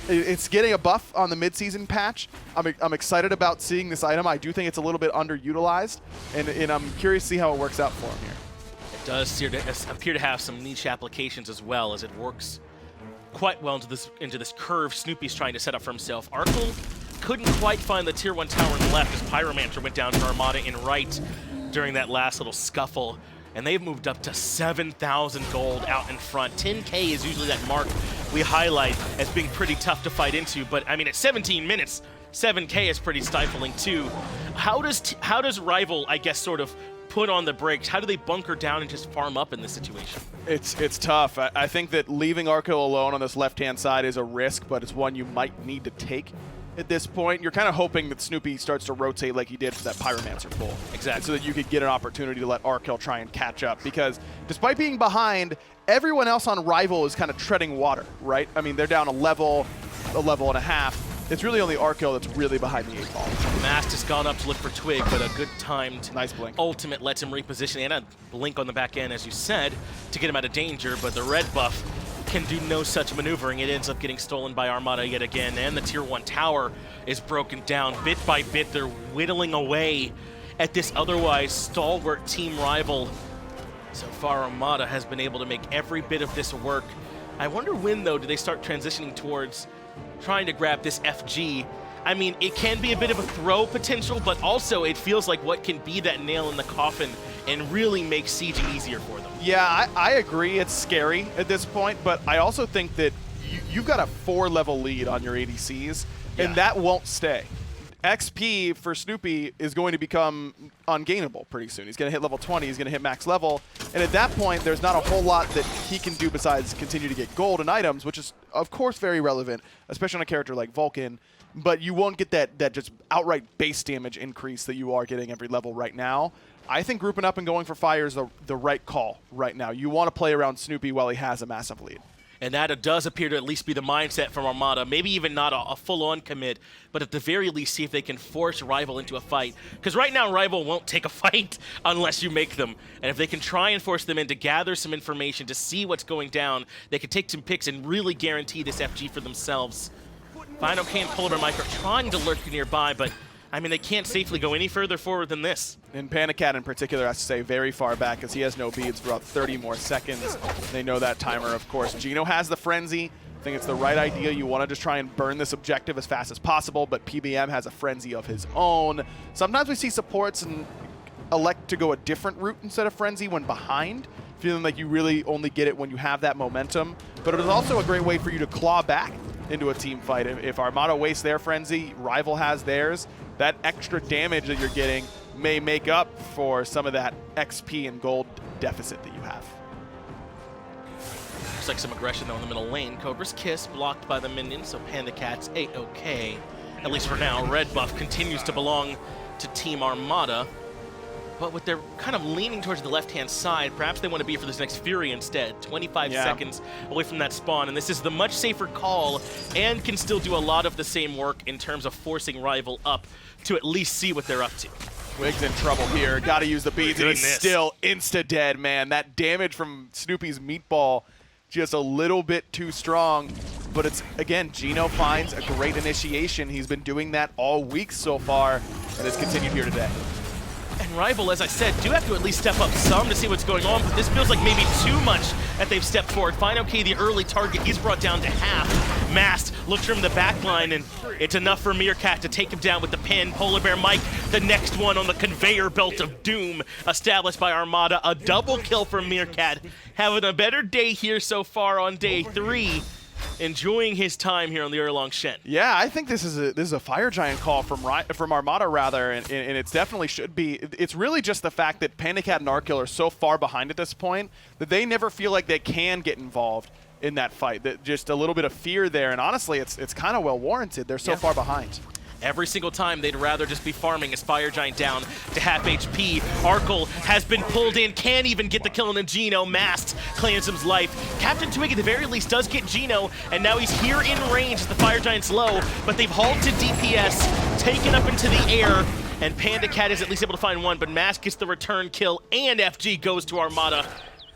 It's getting a buff on the mid-season patch. I'm excited about seeing this item. I do think it's a little bit underutilized, and I'm curious to see how it works out for him here. It does appear to have some niche applications as well, as it works quite well into this curve Snoopy's trying to set up for himself. Arkkyl couldn't quite find the tier 1 tower in the left as Pyromancer went down to Armada in right during that last little scuffle. And they've moved up to 7,000 gold out in front. 10K is usually that mark we highlight as being pretty tough to fight into, but I mean at 17 minutes, 7K is pretty stifling too. How does Rival, I guess, sort of put on the brakes? How do they bunker down and just farm up in this situation? It's tough. I think that leaving Arkkyl alone on this left-hand side is a risk, but it's one you might need to take at this point. You're kind of hoping that Snoopy starts to rotate like he did for that Pyromancer pull. Exactly. So that you could get an opportunity to let Arkkyl try and catch up, because despite being behind, everyone else on Rival is kind of treading water, right? I mean, they're down a level and a half. It's really only Arkkyl that's really behind the 8 ball. Mast has gone up to look for Twig, but a good timed nice blink ultimate lets him reposition, and a blink on the back end, as you said, to get him out of danger, but the red buff can do no such maneuvering. It ends up getting stolen by Armada yet again, and the tier 1 tower is broken down. Bit by bit, they're whittling away at this otherwise stalwart team Rival. So far, Armada has been able to make every bit of this work. I wonder when, though, do they start transitioning towards trying to grab this FG. I mean, it can be a bit of a throw potential, but also it feels like what can be that nail in the coffin and really make sieging easier for them. Yeah, I agree. It's scary at this point, but I also think that you've got a 4-level lead on your ADCs, and that won't stay. XP for Snoopy is going to become ungainable pretty soon. He's going to hit level 20, he's going to hit max level, and at that point, there's not a whole lot that he can do besides continue to get gold and items, which is, of course, very relevant, especially on a character like Vulcan, but you won't get that just outright base damage increase that you are getting every level right now. I think grouping up and going for fire is the right call right now. You want to play around Snoopy while he has a massive lead. And that does appear to at least be the mindset from Armada. Maybe even not a full-on commit, but at the very least see if they can force Rival into a fight. Because right now, Rival won't take a fight unless you make them. And if they can try and force them in to gather some information, to see what's going down, they can take some picks and really guarantee this FG for themselves. fineokay and PolarBearMike are trying to lurk nearby, but I mean, they can't safely go any further forward than this. And PandaCat in particular has to stay very far back because he has no beads for about 30 more seconds. They know that timer, of course. Geno has the Frenzy. I think it's the right idea. You want to just try and burn this objective as fast as possible, but PBM has a Frenzy of his own. Sometimes we see supports and elect to go a different route instead of Frenzy when behind, feeling like you really only get it when you have that momentum. But it is also a great way for you to claw back into a team fight. If Armada wastes their Frenzy, Rival has theirs, that extra damage that you're getting may make up for some of that XP and gold deficit that you have. Looks like some aggression though in the middle lane. Cobra's Kiss blocked by the minions, so PandaCat's A-OK. At least for now, red buff continues to belong to Team Armada. But with their kind of leaning towards the left-hand side, perhaps they want to be for this next Fury instead. 25 seconds away from that spawn, and this is the much safer call and can still do a lot of the same work in terms of forcing Rival up to at least see what they're up to. Twig's in trouble here. Got to use the beads, and he's still insta-dead, man. That damage from Snoopy's meatball, just a little bit too strong. But it's, again, Geno finds a great initiation. He's been doing that all week so far, and has continued here today. And Rival, as I said, do have to at least step up some to see what's going on, but this feels like maybe too much that they've stepped forward. fineokay, the early target, he's brought down to half. Mast looks from the back line, and it's enough for Meerkat to take him down with the pin. PolarBearMike, the next one on the conveyor belt of doom, established by Armada. A double kill from Meerkat, having a better day here so far on day 3. Enjoying his time here on the Erlang Shen. Yeah, I think this is a Fire Giant call from Armada rather, and it definitely should be. It's really just the fact that PandaCat and Arkkyl are so far behind at this point that they never feel like they can get involved in that fight. That just a little bit of fear there, and honestly, it's kind of well warranted. They're so far behind. Every single time they'd rather just be farming as Fire Giant down to half HP. Arkkyl has been pulled in, can't even get the kill on NotGeno. Mast claims his life. CaptainTwig at the very least does get Geno, and now he's here in range as the Fire Giant's low, but they've halted DPS, taken up into the air, and PandaCat is at least able to find one, but Mast gets the return kill, and FG goes to Armada.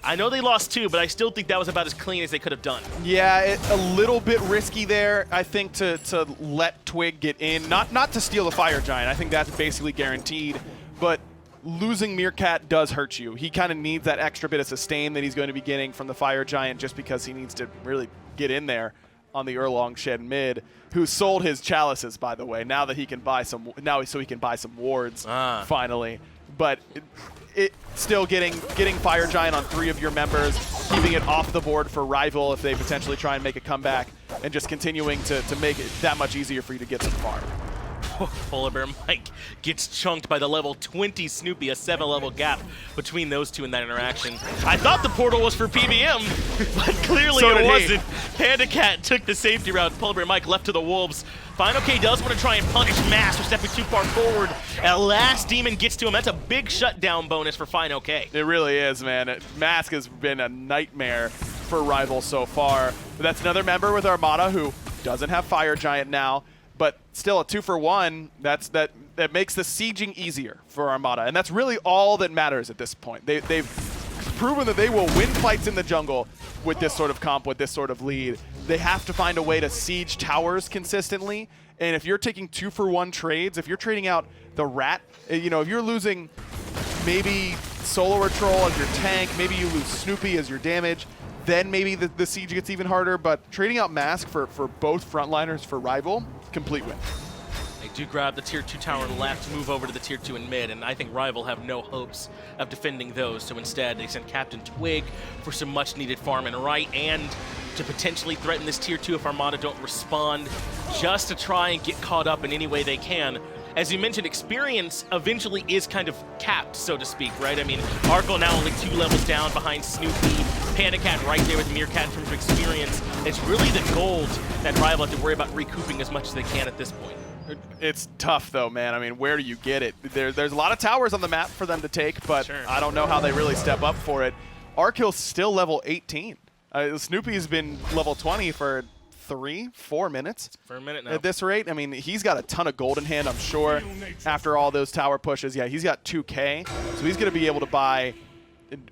I know they lost 2, but I still think that was about as clean as they could have done. Yeah, a little bit risky there, I think, to let Twig get in. Not to steal the Fire Giant. I think that's basically guaranteed. But losing Meerkat does hurt you. He kind of needs that extra bit of sustain that he's going to be getting from the Fire Giant just because he needs to really get in there on the Erlang Shen mid, who sold his chalices, by the way, now that he can buy some, so he can buy some wards, finally. But it still getting Fire Giant on 3 of your members, keeping it off the board for Rival if they potentially try and make a comeback, and just continuing to make it that much easier for you to get some farm. PolarBearMike gets chunked by the level 20 Snoopy, a 7-level gap between those two in that interaction. I thought the portal was for PBM, but clearly So it wasn't. PandaCat took the safety route. PolarBearMike left to the wolves. fineokay does want to try and punish Mast for stepping too far forward. At last, Demon gets to him. That's a big shutdown bonus for fineokay. It really is, man. Mask has been a nightmare for Rival so far. But that's another member with Armada who doesn't have Fire Giant now, but still a 2-for-1. That makes the sieging easier for Armada, and that's really all that matters at this point. They've proven that they will win fights in the jungle with this sort of comp, with this sort of lead. They have to find a way to siege towers consistently, and if you're taking 2-for-1 trades, if you're trading out the Rat, you know, if you're losing maybe SoloOrTroll as your tank, maybe you lose Snoopy as your damage, then maybe the siege gets even harder, but trading out Mask for both frontliners for Rival, complete win. They do grab the tier 2 tower left, move over to the tier 2 in mid, and I think Rival have no hopes of defending those, so instead they send CaptainTwig for some much needed farm and right, and to potentially threaten this tier 2 if Armada don't respond, just to try and get caught up in any way they can. As you mentioned, experience eventually is kind of capped, so to speak, right? I mean, Arkkyl now only 2 levels down behind Snoopy, PandaCat right there with Meerkat in terms of experience. It's really the gold that Rival have to worry about recouping as much as they can at this point. It's tough, though, man. I mean, where do you get it? There's a lot of towers on the map for them to take, but sure, I don't know how they really step up for it. Arkyl's still level 18. Snoopy's been level 20 for 3-4 minutes for a minute now. At this rate. I mean, he's got a ton of gold in hand, I'm sure, after all those tower pushes. Yeah, he's got 2K, so he's going to be able to buy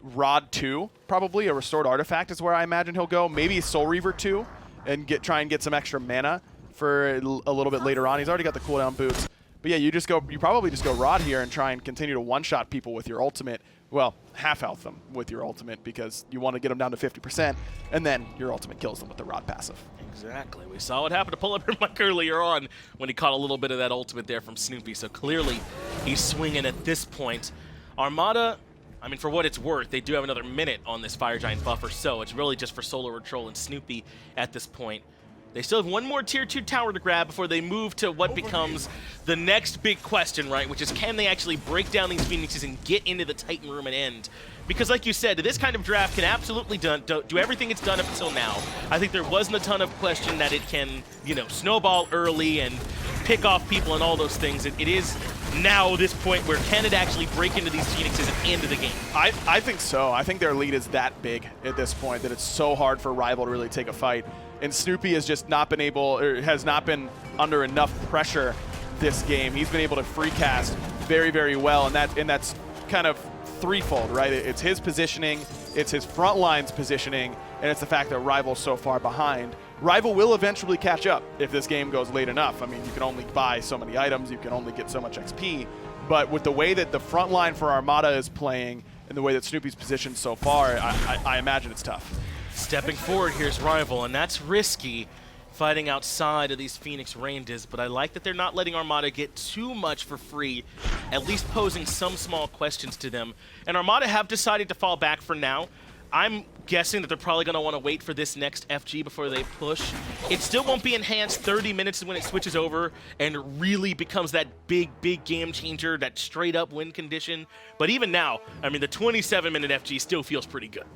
Rod 2, probably. A Restored Artifact is where I imagine he'll go. Maybe Soul Reaver 2, and try and get some extra mana for a little bit later on. He's already got the cooldown boots. But yeah, you probably just go Rod here and try and continue to one-shot people with your ultimate. Well, half-health them with your ultimate because you want to get them down to 50%, and then your ultimate kills them with the Rod passive. Exactly. We saw what happened to PolarBearMike earlier on when he caught a little bit of that ultimate there from Snoopy, so clearly he's swinging at this point. Armada, I mean, for what it's worth, they do have another minute on this Fire Giant buffer, so it's really just for SoloOrTroll and Snoopy at this point. They still have one more tier 2 tower to grab before they move to what becomes the next big question, right? Which is, can they actually break down these Phoenixes and get into the Titan room and end? Because like you said, this kind of draft can absolutely do everything it's done up until now. I think there wasn't a ton of question that it can, you know, snowball early and pick off people and all those things. It is now this point where can it actually break into these Phoenixes at the end of the game? I think so. I think their lead is that big at this point that it's so hard for Rival to really take a fight. And Snoopy has just not been able, or has not been under enough pressure this game. He's been able to free cast very, very well, and that's kind of threefold, right? It's his positioning, it's his front line's positioning, and it's the fact that Rival's so far behind. Rival will eventually catch up if this game goes late enough. I mean, you can only buy so many items, you can only get so much XP, but with the way that the front line for Armada is playing and the way that Snoopy's positioned so far, I imagine it's tough. Stepping forward, here's Rival, and that's risky, fighting outside of these Phoenix ranges, but I like that they're not letting Armada get too much for free, at least posing some small questions to them. And Armada have decided to fall back for now. I'm guessing that they're probably going to want to wait for this next FG before they push. It still won't be enhanced 30 minutes when it switches over and really becomes that big game changer, that straight up win condition. But even now, I mean, the 27-minute FG still feels pretty good.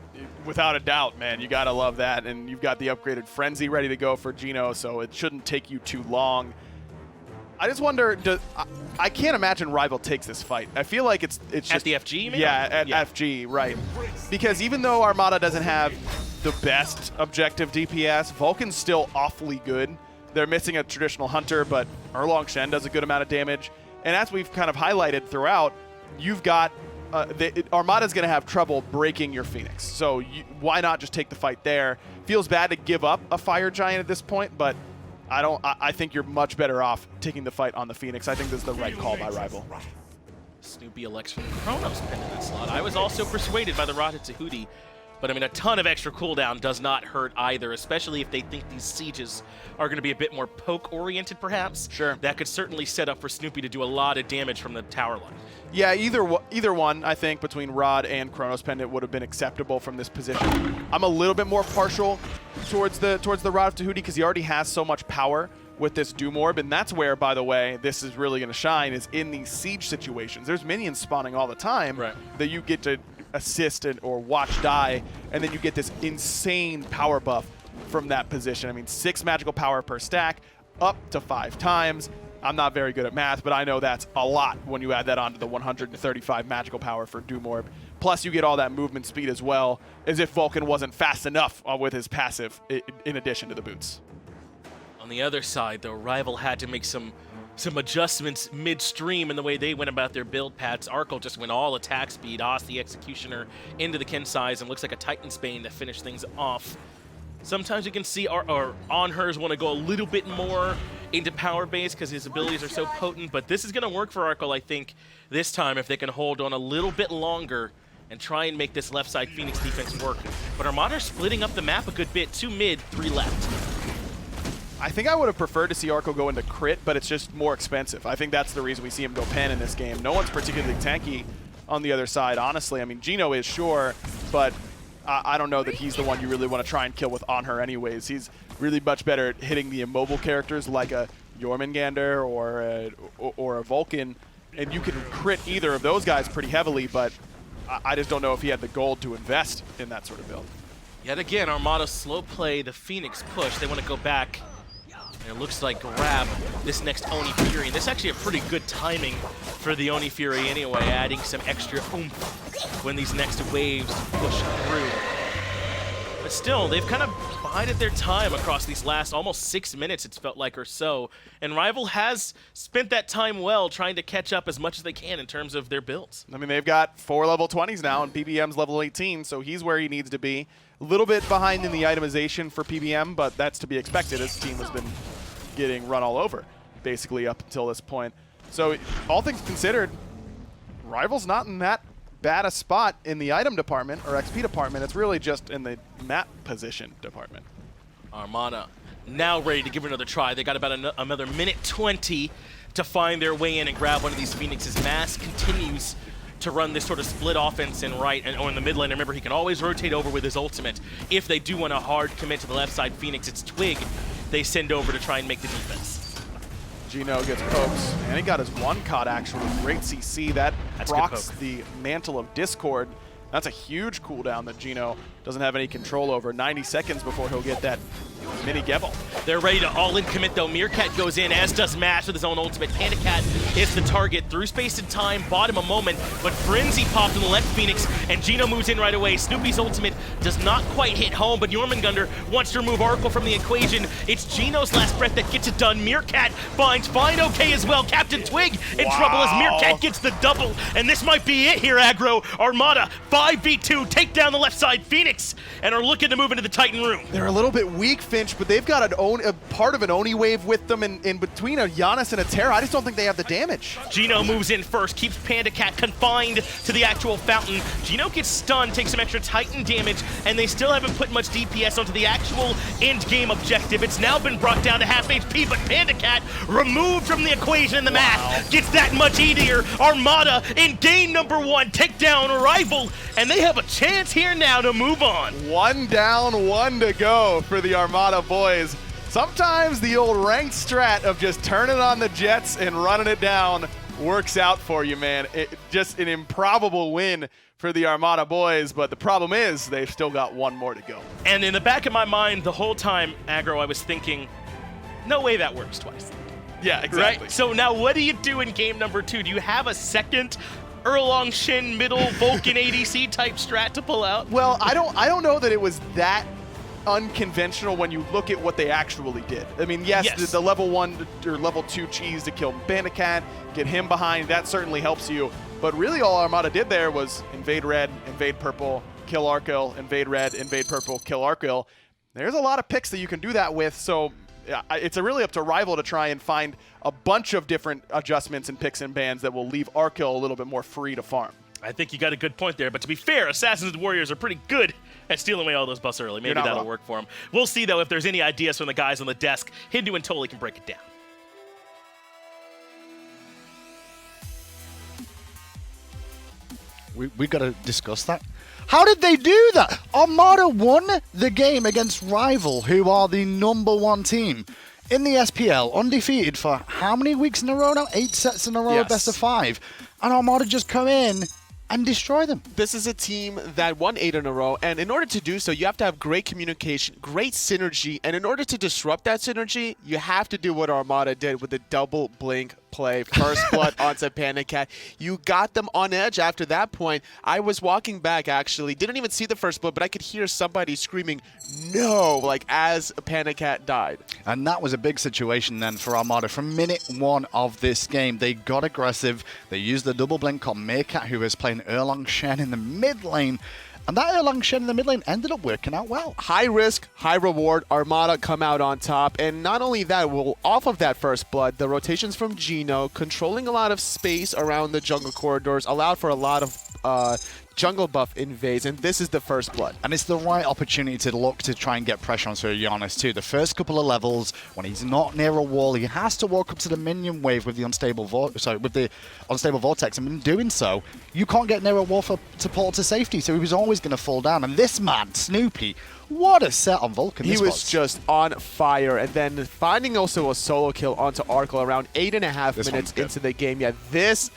Without a doubt, man, you got to love that. And you've got the upgraded Frenzy ready to go for Geno, so it shouldn't take you too long. I just wonder, I can't imagine Rival takes this fight. I feel like it's just... At the FG, you mean? Yeah, at FG, right. Because even though Armada doesn't have the best objective DPS, Vulcan's still awfully good. They're missing a traditional hunter, but Erlang Shen does a good amount of damage. And as we've kind of highlighted throughout, you've got... Armada's going to have trouble breaking your Phoenix. So why not just take the fight there? Feels bad to give up a Fire Giant at this point, but... I think you're much better off taking the fight on the Phoenix. I think this is the right call by Rival. Snoopy elects for the Chronos pin in that slot. I was also persuaded by the Ratatoskr, but I mean, a ton of extra cooldown does not hurt either, especially if they think these sieges are going to be a bit more poke-oriented, perhaps. Sure. That could certainly set up for Snoopy to do a lot of damage from the tower line. Yeah, either one, I think, between Rod and Chronos Pendant would have been acceptable from this position. I'm a little bit more partial towards the Ratatoskr because he already has so much power with this Doom Orb, and that's where, by the way, this is really going to shine, is in these siege situations. There's minions spawning all the time that you get to assist or watch die, and then you get this insane power buff from that position. I mean, 6 magical power per stack, up to 5 times. I'm not very good at math, but I know that's a lot when you add that onto the 135 magical power for Doom Orb. Plus, you get all that movement speed as well, as if Vulcan wasn't fast enough with his passive in addition to the boots. On the other side, though, Rival had to make some adjustments midstream in the way they went about their build paths. Arkkyl just went all attack speed, Oz the Executioner into the Ken size, and looks like a Titan's Bane to finish things off. Sometimes you can see Anhur's want to go a little bit more into power base because his abilities are so potent, but this is going to work for Arkkyl, I think, this time if they can hold on a little bit longer and try and make this left side Phoenix defense work. But Armada's splitting up the map a good bit, 2 mid, 3 left. I think I would have preferred to see Arkkyl go into crit, but it's just more expensive. I think that's the reason we see him go pen in this game. No one's particularly tanky on the other side, honestly. I mean, Geno is sure, but I don't know that he's the one you really want to try and kill with Anhur anyways. He's really much better at hitting the immobile characters like a Jormungandr or a Vulcan, and you can crit either of those guys pretty heavily, but I just don't know if he had the gold to invest in that sort of build. Yet again, Armada slow play the Phoenix push. They want to go back, and it looks like grab this next Oni Fury. And this is actually a pretty good timing for the Oni Fury anyway, adding some extra oomph when these next waves push through. But still, they've kind of bided their time across these last almost 6 minutes, it's felt like, or so. And Rival has spent that time well trying to catch up as much as they can in terms of their builds. I mean, they've got 4 level 20s now, and PBM's level 18, so he's where he needs to be. A little bit behind in the itemization for PBM, but that's to be expected. His team has been getting run all over, basically, up until this point. So, all things considered, Rival's not in that bad a spot in the item department or XP department. It's really just in the map position department. Armada now ready to give it another try. They got about another minute 20 to find their way in and grab one of these Phoenixes. Mass continues to run this sort of split offense in right or in the mid lane. Remember, he can always rotate over with his ultimate. If they do want to hard commit to the left side Phoenix, it's Twig they send over to try and make the defense. Geno gets pokes, and he got his 1-caught actually. Great CC. That's procs the Mantle of Discord. That's a huge cooldown that Geno doesn't have any control over. 90 seconds before he'll get that mini Gebel. They're ready to all-in commit, though. Meerkat goes in, as does Mash with his own ultimate. PandaCat hits the target through space and time, bought him a moment, but Frenzy popped in the left Phoenix, and Geno moves in right away. Snoopy's ultimate does not quite hit home, but Jormungandr wants to remove Arkkyl from the equation. It's Geno's last breath that gets it done. Meerkat finds fineokay as well. CaptainTwig in trouble as Meerkat gets the double, and this might be it here, aggro. Armada 5v2 take down the left side Phoenix, and are looking to move into the Titan room. They're a little bit weak, Finch, but they've got a part of an Oni wave with them in between a Janus and a Terra. I just don't think they have the damage. Geno moves in first, keeps PandaCat confined to the actual fountain. Geno gets stunned, takes some extra Titan damage, and they still haven't put much DPS onto the actual end game objective. It's now been brought down to half HP, but PandaCat removed from the equation in the math gets that much easier. Armada in game number 1 take down a rival, and they have a chance here now to move on. 1 down, 1 to go for the Armada boys. Sometimes the old ranked strat of just turning on the jets and running it down works out for you, man. Just an improbable win for the Armada boys, but the problem is they've still got 1 more to go. And in the back of my mind, the whole time, Aggro, I was thinking, no way that works twice. Yeah, exactly. Right? So now what do you do in game number 2? Do you have a second Erlang, Shen, middle, Vulcan ADC type strat to pull out? Well, I don't know that it was that unconventional when you look at what they actually did. I mean, yes. The level 1 or level 2 cheese to kill PandaCat, get him behind, that certainly helps you. But really all Armada did there was invade red, invade purple, kill Arkkyl, invade red, invade purple, kill Arkkyl. There's a lot of picks that you can do that with, so it's really up to Rival to try and find a bunch of different adjustments and picks and bans that will leave Arkkyl a little bit more free to farm. I think you got a good point there, but to be fair, Assassins and Warriors are pretty good at stealing away all those buffs early. Maybe that'll work for them. We'll see, though, if there's any ideas from the guys on the desk. Hindu and Toli can break it down. We got to discuss that. How did they do that? Armada won the game against Rival, who are the #1 team in the SPL, undefeated for how many weeks in a row now? 8 sets in a row, Yes. best of 5. And Armada just come in and destroy them. This is a team that won 8 in a row, and in order to do so, you have to have great communication, great synergy, and in order to disrupt that synergy, you have to do what Armada did with the double blink play, first blood onto PandaCat. You got them on edge after that point. I was walking back, actually, didn't even see the first blood, but I could hear somebody screaming, no, like as PandaCat died. And that was a big situation then for Armada. From minute 1 of this game, they got aggressive. They used the double blink on Meerkat, who was playing Erlang Shen in the mid lane. And that Erlang Shen in the mid lane ended up working out well. High risk, high reward, Armada come out on top. And not only that, well, off of that first blood, the rotations from Geno, controlling a lot of space around the jungle corridors, allowed for a lot of jungle buff invades, and this is the first blood. And it's the right opportunity to look to try and get pressure on Sir Janus too. The first couple of levels, when he's not near a wall, he has to walk up to the minion wave with the unstable vortex, and in doing so, you can't get near a wall for support to safety, so he was always going to fall down. And this man, Snoopy, what a set on Vulcan. He was just on fire, and then finding also a solo kill onto Arkkyl around 8.5 minutes into the game. Yeah, this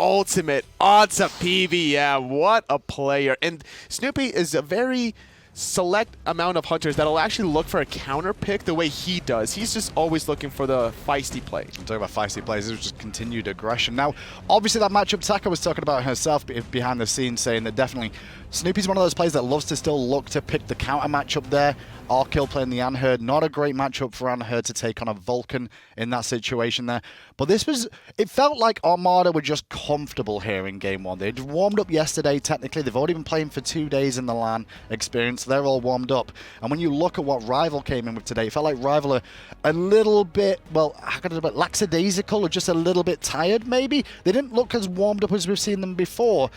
ultimate onto PBM. What a player. And Snoopy is a very select amount of hunters that'll actually look for a counter pick the way he does. He's just always looking for the feisty play. I'm talking about feisty plays. It was just continued aggression. Now, obviously that matchup, Taka was talking about herself behind the scenes, saying that definitely Snoopy's one of those players that loves to still look to pick the counter matchup there. Arkkyl playing the Anhur. Not a great matchup for Anhur to take on a Vulcan in that situation there. But it felt like Armada were just comfortable here in game 1. They'd warmed up yesterday, technically. They've already been playing for 2 days in the LAN experience. So they're all warmed up. And when you look at what Rival came in with today, it felt like Rival are a little bit, well, lackadaisical or just a little bit tired, maybe. They didn't look as warmed up as we've seen them before.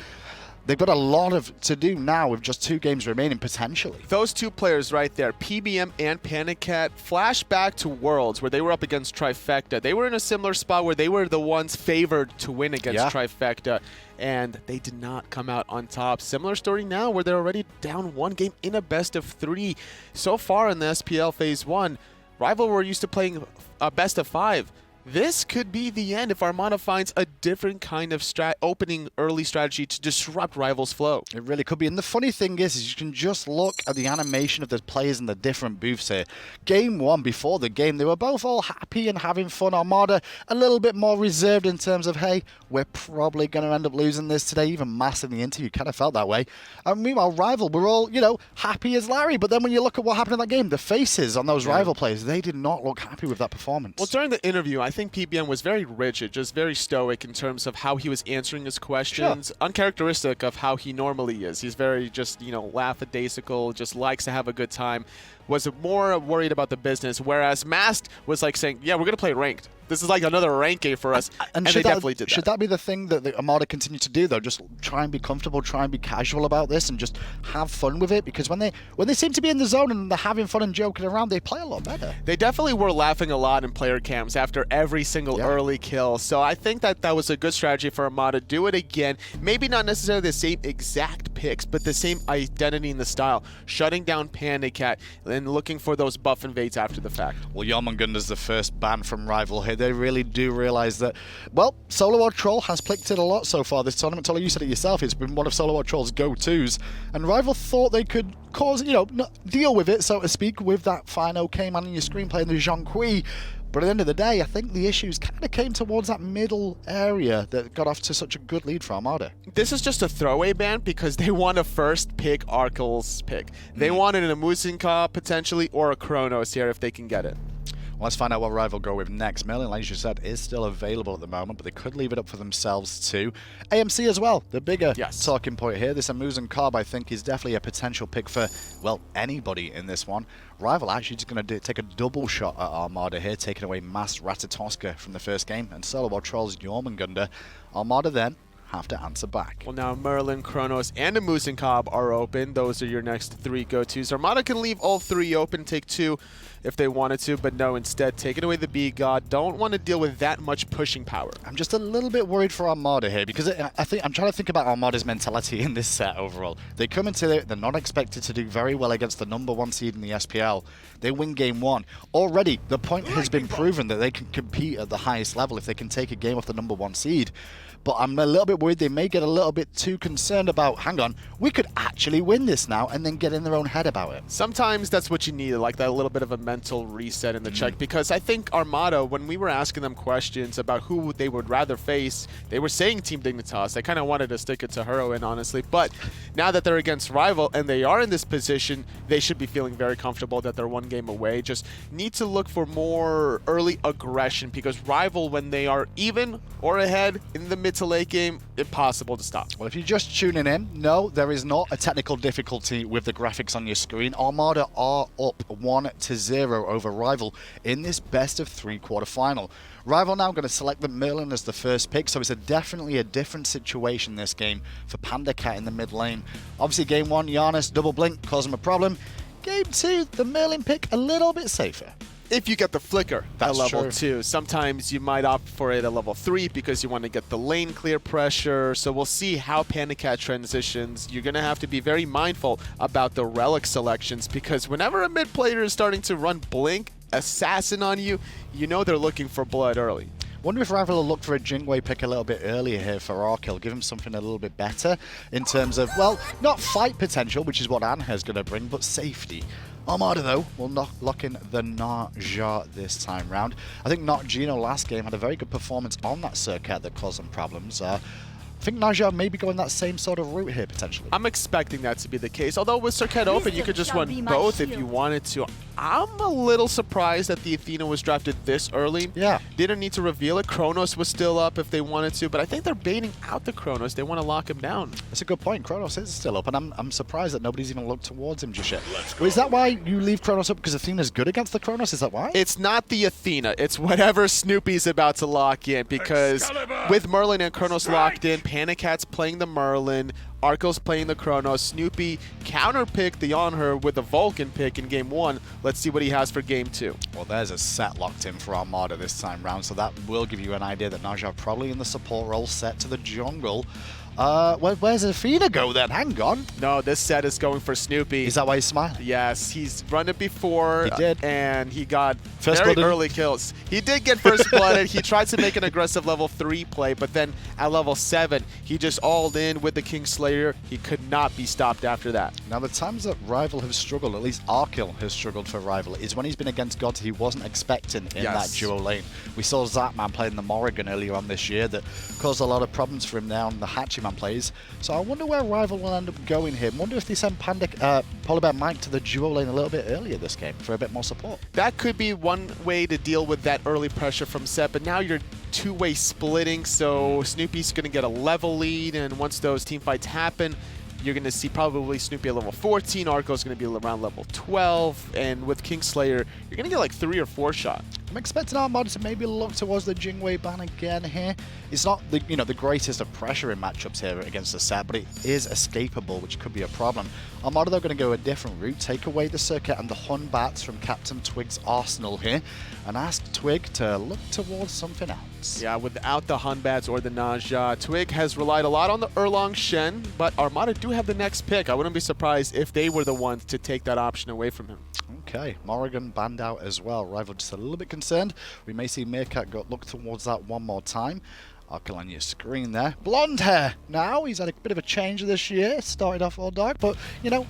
They've got a lot to do now with just 2 games remaining, potentially. Those 2 players right there, PBM and PandaCat, flash back to Worlds where they were up against Trifecta. They were in a similar spot where they were the ones favored to win against Trifecta, and they did not come out on top. Similar story now where they're already down 1 game in a best of 3. So far in the SPL Phase 1, Rival were used to playing a best of 5. This could be the end if Armada finds a different kind of opening early strategy to disrupt Rival's flow. It really could be. And the funny thing is you can just look at the animation of the players in the different booths here. Game 1, before the game, they were both all happy and having fun. Armada a little bit more reserved in terms of, hey, we're probably going to end up losing this today. Even Mass in the interview kind of felt that way. And meanwhile, Rival were all, happy as Larry. But then when you look at what happened in that game, the faces on those Rival players, they did not look happy with that performance. Well, during the interview, I think PBM was very rigid, just very stoic in terms of how he was answering his questions. Uncharacteristic of how he normally is. He's very just, lackadaisical, just likes to have a good time. was more worried about the business, whereas Mast was like saying, yeah, we're going to play ranked. This is like another rank game for us, and they definitely did that. Should that be the thing that the Armada continue to do, though? Just try and be comfortable, try and be casual about this, and just have fun with it? Because when they seem to be in the zone and they're having fun and joking around, they play a lot better. They definitely were laughing a lot in player cams after every single early kill. So I think that was a good strategy for Armada. Do it again. Maybe not necessarily the same exact picks, but the same identity in the style. Shutting down PandaCat and looking for those buff invades after the fact. Well, Jormungandr's the first ban from Rival here. They really do realize that, well, SoloOrTroll has plicked it a lot so far this tournament. Tola, you said it yourself. It's been one of SoloOrTroll's go-tos. And Rival thought they could cause, deal with it, so to speak, with that fineokay man on your screen playing the Zhong. But at the end of the day, I think the issues kind of came towards that middle area that got off to such a good lead for Armada. This is just a throwaway ban because they want to first pick Arkyl's pick. They wanted a Musinka potentially or a Chronos here if they can get it. Let's find out what Rival go with next. Merlin, like you said, is still available at the moment, but they could leave it up for themselves too. AMC as well, the bigger talking point here. This Amuzin Carb, I think, is definitely a potential pick for, well, anybody in this one. Rival actually just going to take a double shot at Armada here, taking away Mass Ratatoskr from the first game, and SoloOrTroll's Jormungandr. Armada then have to answer back. Well, now Merlin, Chronos, and Amuzin are open. Those are your next three go-tos. Armada can leave all three open, take two if they wanted to, but no, instead taking away the B-God. Don't want to deal with that much pushing power. I'm just a little bit worried for Armada here because I'm trying to think about Armada's mentality in this set overall. They come into it, they're not expected to do very well against the #1 seed in the SPL. They win game one. Already, the point has been proven that they can compete at the highest level if they can take a game off the #1 seed. But I'm a little bit worried they may get a little bit too concerned about, hang on, we could actually win this now, and then get in their own head about it. Sometimes that's what you need, like that little bit of a mental reset in the check, because I think Armada, when we were asking them questions about who they would rather face, they were saying Team Dignitas. They kind of wanted to stick it to Heroin, honestly. But now that they're against Rival and they are in this position, they should be feeling very comfortable that they're one game away. Just need to look for more early aggression, because Rival, when they are even or ahead in the mid to late game, impossible to stop. Well, if you're just tuning in, no, there is not a technical difficulty with the graphics on your screen. Armada are up 1-0 over Rival in this best-of-3 quarterfinal. Rival now going to select the Merlin as the first pick, so it's definitely a different situation this game for PandaCat in the mid lane. Obviously, game one, Janus double blink caused him a problem. Game two, the Merlin pick a little bit safer. If you get the flicker That's at level true. 2. Sometimes you might opt for it at level 3 because you want to get the lane clear pressure. So we'll see how PandaCat transitions. You're going to have to be very mindful about the relic selections, because whenever a mid player is starting to run Blink Assassin on you, you know they're looking for blood early. Wonder if Rival will look for a Jingwei pick a little bit earlier here for Arkkyl, give him something a little bit better in terms of, well, not fight potential, which is what Anhur's going to bring, but safety. Armada, though, will lock in the Naja this time round. I think NotGeno last game had a very good performance on that Serqet that caused them problems. I think Naja may be going that same sort of route here, potentially. I'm expecting that to be the case. Although with Serqet open, you could just run both if you wanted to. I'm a little surprised that the Athena was drafted this early. Yeah. Didn't need to reveal it. Chronos was still up if they wanted to, but I think they're baiting out the Chronos. They want to lock him down. That's a good point. Chronos is still up, and I'm surprised that nobody's even looked towards him just yet. Well, is that why you leave Chronos up? Because Athena's good against the Chronos? Is that why? It's not the Athena. It's whatever Snoopy's about to lock in, because with Merlin and Chronos locked in, PandaCat's playing the Merlin, Arkyl's playing the Chronos. Snoopy counterpicked the Anhur with a Vulcan pick in game 1. Let's see what he has for game 2. Well, there's a set locked in for Armada this time round, so that will give you an idea that Naja probably in the support role set to the jungle. Where's Athena go then? Hang on. No, this set is going for Snoopy. Is that why he's smiling? Yes, he's run it before. He did. And he got First very blooded. early kills. He did get first blooded. He tried to make an aggressive level 3 play, but then at level 7, he just alled in with the Kingslayer. He could not be stopped after that. Now, the times that Rival have struggled, at least Arkkyl has struggled for Rival, is when he's been against gods he wasn't expecting in that duo lane. We saw Zapman playing the Morrigan earlier on this year that caused a lot of problems for him now on the Hachiman plays. So I wonder where Rival will end up going here. I wonder if they send PolarBearMike to the duo lane a little bit earlier this game for a bit more support. That could be one way to deal with that early pressure from Set, but now you're two-way splitting, so Snoopy's going to get a level lead, and once those team fights happen, you're going to see probably Snoopy at level 14, Arkkyl going to be around level 12, and with Kingslayer, you're going to get like 3 or 4 shot. I'm expecting Armada to maybe look towards the Jingwei ban again here. It's not the the greatest of pressure in matchups here against the set, but it is escapable, which could be a problem. Armada, they're going to go a different route, take away the Serqet and the Hun bats from CaptainTwig's arsenal here, and ask Twig to look towards something else. Yeah, without the Hun bats or the Naja, Twig has relied a lot on the Erlang Shen, but Armada do have the next pick. I wouldn't be surprised if they were the ones to take that option away from him. Okay, Morrigan banned out as well. Rival just a little bit concerned. We may see Meerkat look towards that one more time. Arkkyl on your screen there. Blonde hair now. He's had a bit of a change this year. Started off all dark, but,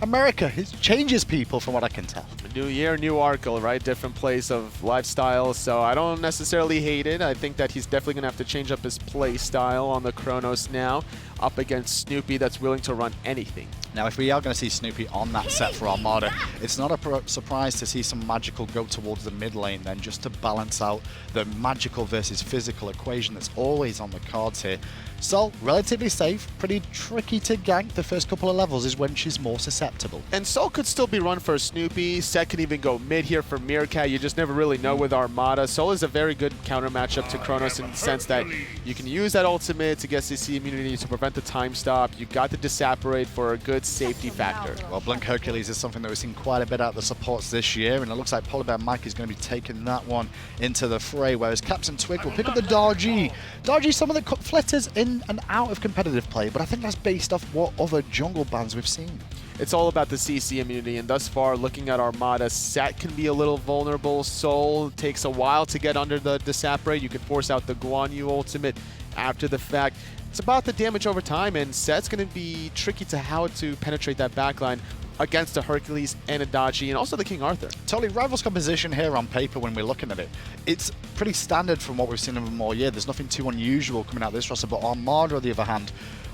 America, it changes people from what I can tell. New year, new Arkkyl, right? Different place of lifestyle, so I don't necessarily hate it. I think that he's definitely going to have to change up his play style on the Chronos now, up against Snoopy that's willing to run anything. Now, if we are going to see Snoopy on that set for Armada, it's not a surprise to see some magical go towards the mid lane then, just to balance out the magical versus physical equation that's always on the cards here. Sol, relatively safe, pretty tricky to gank. The first couple of levels is when she's more susceptible. And Sol could still be run for Snoopy. Set can even go mid here for Meerkat. You just never really know with Armada. Sol is a very good counter matchup to Chronos in the sense that you can use that ultimate to get CC immunity to prevent the time stop. You got the disapparate for a good safety factor. Well, Blink Hercules is something that we've seen quite a bit out of the supports this year, and it looks like PolarBearMike is going to be taking that one into the fray, whereas CaptainTwig will pick up the Dargy. Dargy, some of the flitters in and out of competitive play, but I think that's based off what other jungle bans we've seen. It's all about the CC immunity, and thus far, looking at Armada, Sat can be a little vulnerable. Sol takes a while to get under the disapparate. You can force out the Guan Yu ultimate after the fact. It's about the damage over time, and Set's going to be tricky to how to penetrate that backline against a Hercules and a Dodgy, and also the King Arthur. Totally, Rival's composition here on paper when we're looking at it, it's pretty standard from what we've seen of them all year. There's nothing too unusual coming out of this roster, but Armada, on the other hand,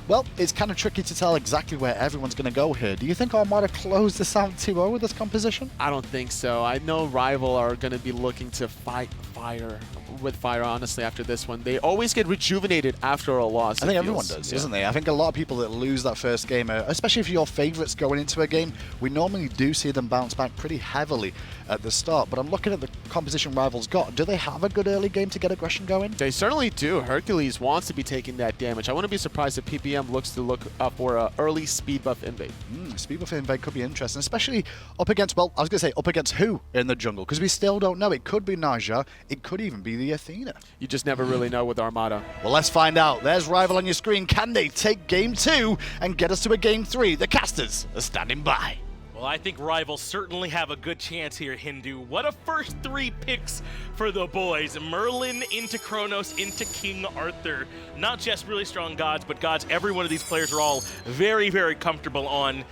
well, it's kind of tricky to tell exactly where everyone's going to go here. Do you think Armada closed this out 2-0 with this composition? I don't think so. I know Rival are going to be looking to fight fire with fire, honestly, after this one. They always get rejuvenated after a loss. I think everyone does, doesn't they? I think a lot of people that lose that first game, especially if you're favorites going into a game, we normally do see them bounce back pretty heavily at the start. But I'm looking at the composition Rival's got. Do they have a good early game to get aggression going? They certainly do. Hercules wants to be taking that damage. I wouldn't be surprised if PPM looks to look for an early speed buff invade. Speed buff invade could be interesting, especially up against, well, I was going to say up against who in the jungle? Because we still don't know. It could be Naja. It could even be the Athena. You just never really know with Armada. Well, let's find out. There's Rival on your screen. Can they take game 2 and get us to a game 3? The casters are standing by. Well, I think Rivals certainly have a good chance here, Hindu. What a first 3 picks for the boys. Merlin into Chronos into King Arthur. Not just really strong gods, but gods every one of these players are all very, very comfortable on.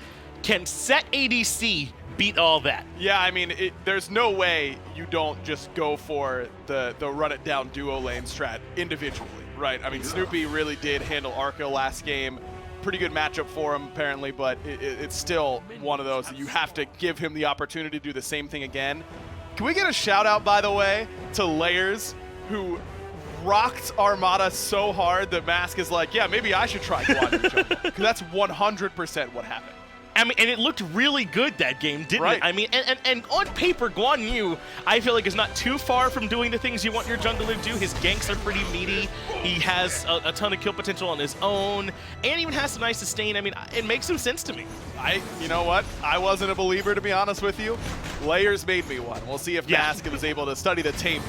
Can Set ADC beat all that? Yeah, I mean, there's no way you don't just go for the run-it-down duo lane strat individually, right? I mean, Snoopy really did handle Arkkyl last game. Pretty good matchup for him, apparently, but it's still one of those that you have to give him the opportunity to do the same thing again. Can we get a shout-out, by the way, to Layers, who rocked Armada so hard that Mask is like, yeah, maybe I should try Guan Yu jungle, because that's 100% what happened. I mean, and it looked really good that game, didn't Right. it? I mean, and on paper, Guan Yu, I feel like is not too far from doing the things you want your jungler to do. His ganks are pretty meaty. He has a ton of kill potential on his own, and even has some nice sustain. I mean, it makes some sense to me. You know what? I wasn't a believer, to be honest with you. Layers made me one. We'll see if Yeah. Mask was able to study the tape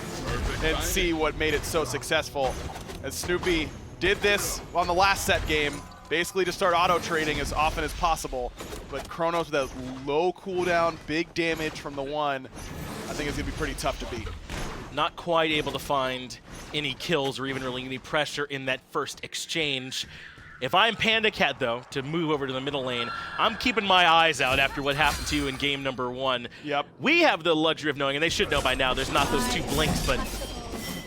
and see what made it so successful. As Snoopy did this on the last set game, basically to start auto-trading as often as possible. But Chronos with that low cooldown, big damage from the one, I think it's going to be pretty tough to beat. Not quite able to find any kills or even really any pressure in that first exchange. If I'm PandaCat, though, to move over to the middle lane, I'm keeping my eyes out after what happened to you in game number 1. Yep. We have the luxury of knowing, and they should know by now, there's not those 2 blinks, but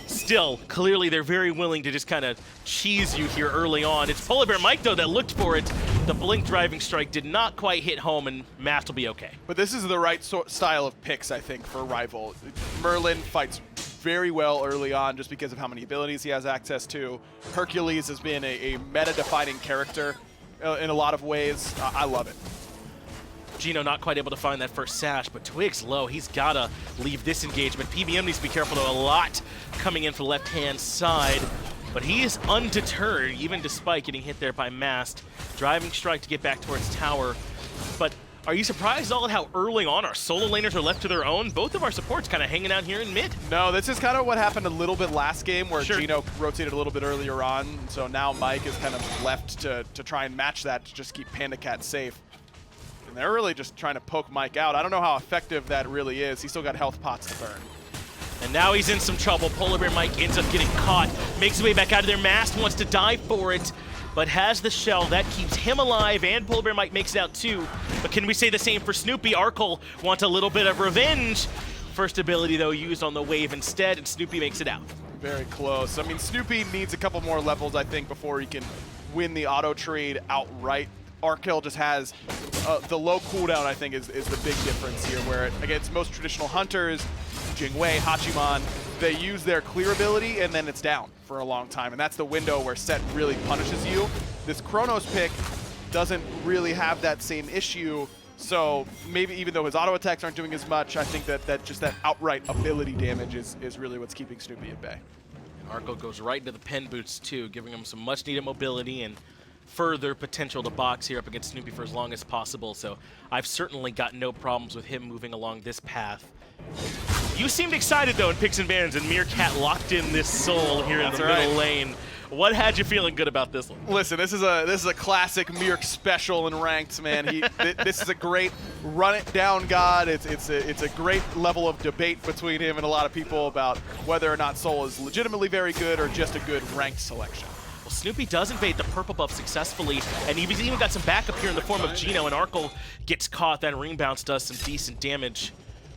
still, clearly they're very willing to just kind of cheese you here early on. It's PolarBearMike, though, that looked for it. The blink driving strike did not quite hit home, and Mast will be okay. But this is the right style of picks, I think, for Rival. Merlin fights very well early on just because of how many abilities he has access to. Hercules has been a meta-defining character in a lot of ways. I love it. Geno not quite able to find that first sash, but Twig's low. He's got to leave this engagement. PBM needs to be careful, though. A lot coming in for the left-hand side, but he is undeterred, even despite getting hit there by Mast. Driving strike to get back towards tower. But are you surprised all at how early on our solo laners are left to their own? Both of our supports kind of hanging out here in mid. No, this is kind of what happened a little bit last game, where Sure. Geno rotated a little bit earlier on. So now Mike is kind of left to try and match that, to just keep PandaCat safe. And they're really just trying to poke Mike out. I don't know how effective that really is. He's still got health pots to burn. And now he's in some trouble. PolarBearMike ends up getting caught, makes his way back out of there. Mast wants to die for it, but has the shell. That keeps him alive, and PolarBearMike makes it out too. But can we say the same for Snoopy? Arkkyl wants a little bit of revenge. First ability, though, used on the wave instead, and Snoopy makes it out. Very close. I mean, Snoopy needs a couple more levels, I think, before he can win the auto trade outright. Arkkyl just has the low cooldown, I think, is the big difference here, where against most traditional hunters, Jingwei, Hachiman, they use their clear ability and then it's down for a long time, and that's the window where Set really punishes you. This Chronos pick doesn't really have that same issue, so maybe even though his auto attacks aren't doing as much, I think that just that outright ability damage is really what's keeping Snoopy at bay. Arkkyl goes right into the pen boots too, giving him some much needed mobility and further potential to box here up against Snoopy for as long as possible. So I've certainly got no problems with him moving along this path. You seemed excited though in picks and bans, and Meerkat locked in this soul here in the middle lane. What had you feeling good about this one? Listen, this is a classic Meerk special in ranked, man. This is a great run it down god. It's a great level of debate between him and a lot of people about whether or not Soul is legitimately very good or just a good ranked selection. Well, Snoopy does invade the purple buff successfully, and he's even got some backup here in the form of Geno, and Arkkyl gets caught. That ring bounce does some decent damage.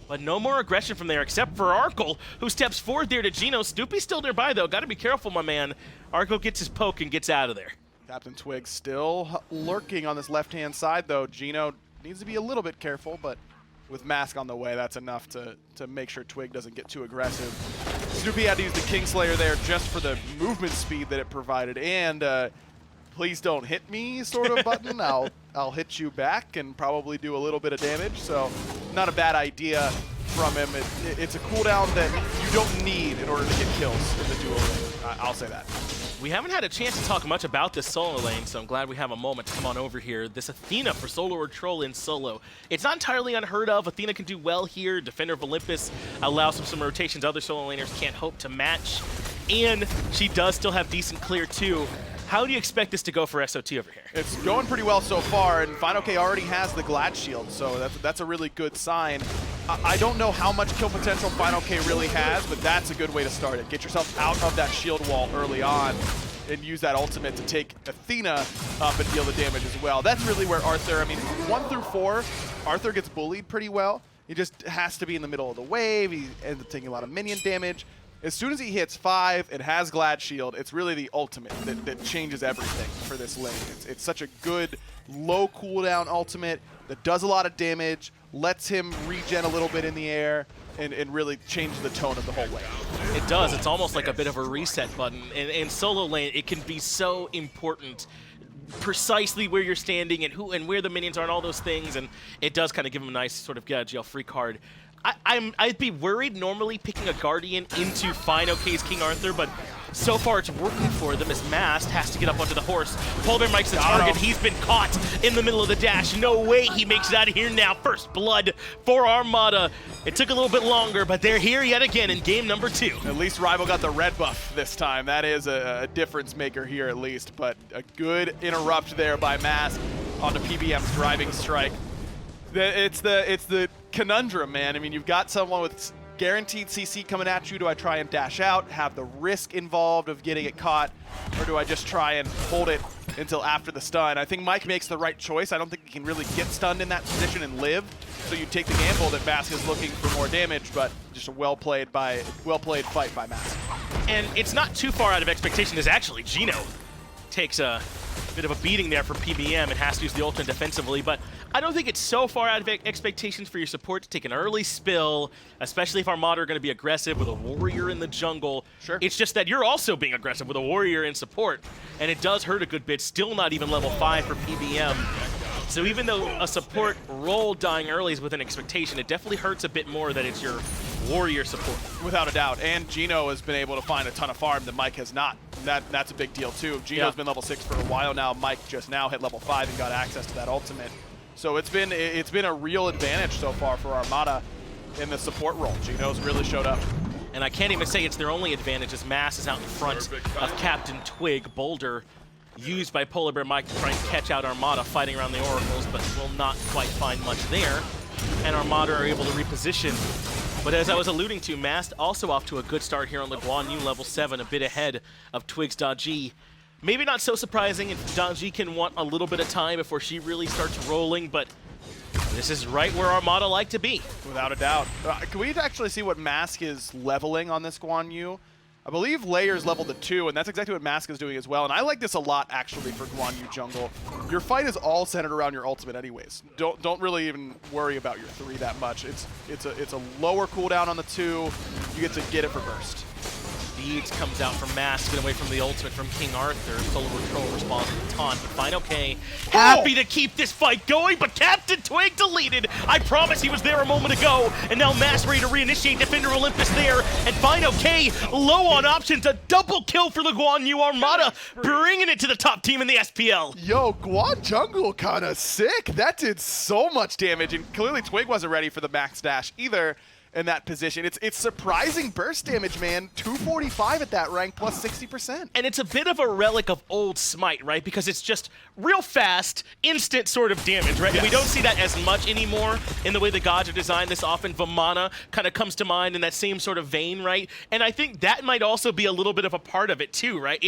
But no more aggression from there, except for Arkkyl, who steps forward there to Geno. Snoopy's still nearby, though. Got to be careful, my man. Arkkyl gets his poke and gets out of there. CaptainTwig still lurking on this left-hand side, though. Geno needs to be a little bit careful, but with Mask on the way, that's enough to make sure Twig doesn't get too aggressive. Snoopy had to use the Kingslayer there just for the movement speed that it provided, and please don't hit me sort of button. I'll hit you back and probably do a little bit of damage, so not a bad idea from him. It's a cooldown that you don't need in order to get kills in the duo lane. I'll say that. We haven't had a chance to talk much about this solo lane, so I'm glad we have a moment to come on over here. This Athena for SoloOrTroll in solo. It's not entirely unheard of. Athena can do well here. Defender of Olympus allows some rotations other solo laners can't hope to match. And she does still have decent clear too. How do you expect this to go for SOT over here? It's going pretty well so far, and fineokay already has the Glad Shield, so that's a really good sign. I don't know how much kill potential fineokay really has, but that's a good way to start it. Get yourself out of that shield wall early on and use that ultimate to take Athena up and deal the damage as well. That's really where Arthur, I mean, 1 through 4, Arthur gets bullied pretty well. He just has to be in the middle of the wave. He ends up taking a lot of minion damage. As soon as he hits 5 and has Glad Shield, it's really the ultimate that changes everything for this lane. It's such a good low cooldown ultimate that does a lot of damage, lets him regen a little bit in the air, and really change the tone of the whole lane. It does. It's almost like a bit of a reset button. In solo lane, it can be so important precisely where you're standing and where the minions are and all those things, and it does kind of give him a nice sort of get out of jail free card. I'd be worried normally picking a Guardian into fineokay's King Arthur, but so far it's working for them as Mast has to get up onto the horse. PolarBearMike's the target. He's been caught in the middle of the dash. No way he makes it out of here now. First blood for Armada. It took a little bit longer, but they're here yet again in game number 2. At least Rival got the red buff this time. That is a difference maker here at least, but a good interrupt there by Mast onto PBM's driving strike. It's the conundrum, man. I mean, you've got someone with guaranteed CC coming at you. Do I try and dash out, have the risk involved of getting it caught, or do I just try and hold it until after the stun? I think Mike makes the right choice. I don't think he can really get stunned in that position and live, so you take the gamble that Mask is looking for more damage, but just a well-played fight by Mask. And it's not too far out of expectation as actually Geno takes a bit of a beating there for PBM and has to use the ultimate defensively, but I don't think it's so far out of expectations for your support to take an early spill, especially if Armada are going to be aggressive with a warrior in the jungle. Sure. It's just that you're also being aggressive with a warrior in support, and it does hurt a good bit. Still not even level 5 for PBM. So even though a support role dying early is with an expectation, it definitely hurts a bit more that it's your warrior support. Without a doubt. And Geno has been able to find a ton of farm that Mike has not. That's a big deal too. Geno's been level 6 for a while now. Mike just now hit level 5 and got access to that ultimate. So it's been a real advantage so far for Armada in the support role. Geno's really showed up. And I can't even say it's their only advantage as Mass is out in front of CaptainTwig. Boulder used by PolarBearMike to try and catch out Armada fighting around the oracles, but will not quite find much there. And Armada are able to reposition. But as I was alluding to, Mast also off to a good start here on the Guan Yu level 7, a bit ahead of Twig's Daji. Maybe not so surprising if Daji can want a little bit of time before she really starts rolling, but this is right where Armada like to be. Without a doubt. Can we actually see what Mask is leveling on this Guan Yu? I believe Layer's leveled to 2, and that's exactly what Mask is doing as well. And I like this a lot, actually, for Guan Yu jungle. Your fight is all centered around your ultimate anyways. Don't really even worry about your 3 that much. It's a lower cooldown on the 2. You get it for burst. Beads comes out from Mask, get away from the ultimate from King Arthur. SoloOrTroll responds with a taunt, but fineokay happy to keep this fight going, but CaptainTwig deleted. I promise he was there a moment ago, and now Mask ready to reinitiate Defender Olympus there, and fineokay low on options, a double kill for the Guan Yu Armada, bringing it to the top team in the SPL. Yo, Guan jungle kind of sick. That did so much damage, and clearly Twig wasn't ready for the max dash either. In that position. It's surprising burst damage, man. 245 at that rank, plus 60%. And it's a bit of a relic of old SMITE, right? Because it's just real fast, instant sort of damage, right? Yes. And we don't see that as much anymore in the way the gods are designed this often. Vamana kind of comes to mind in that same sort of vein, right? And I think that might also be a little bit of a part of it too, right?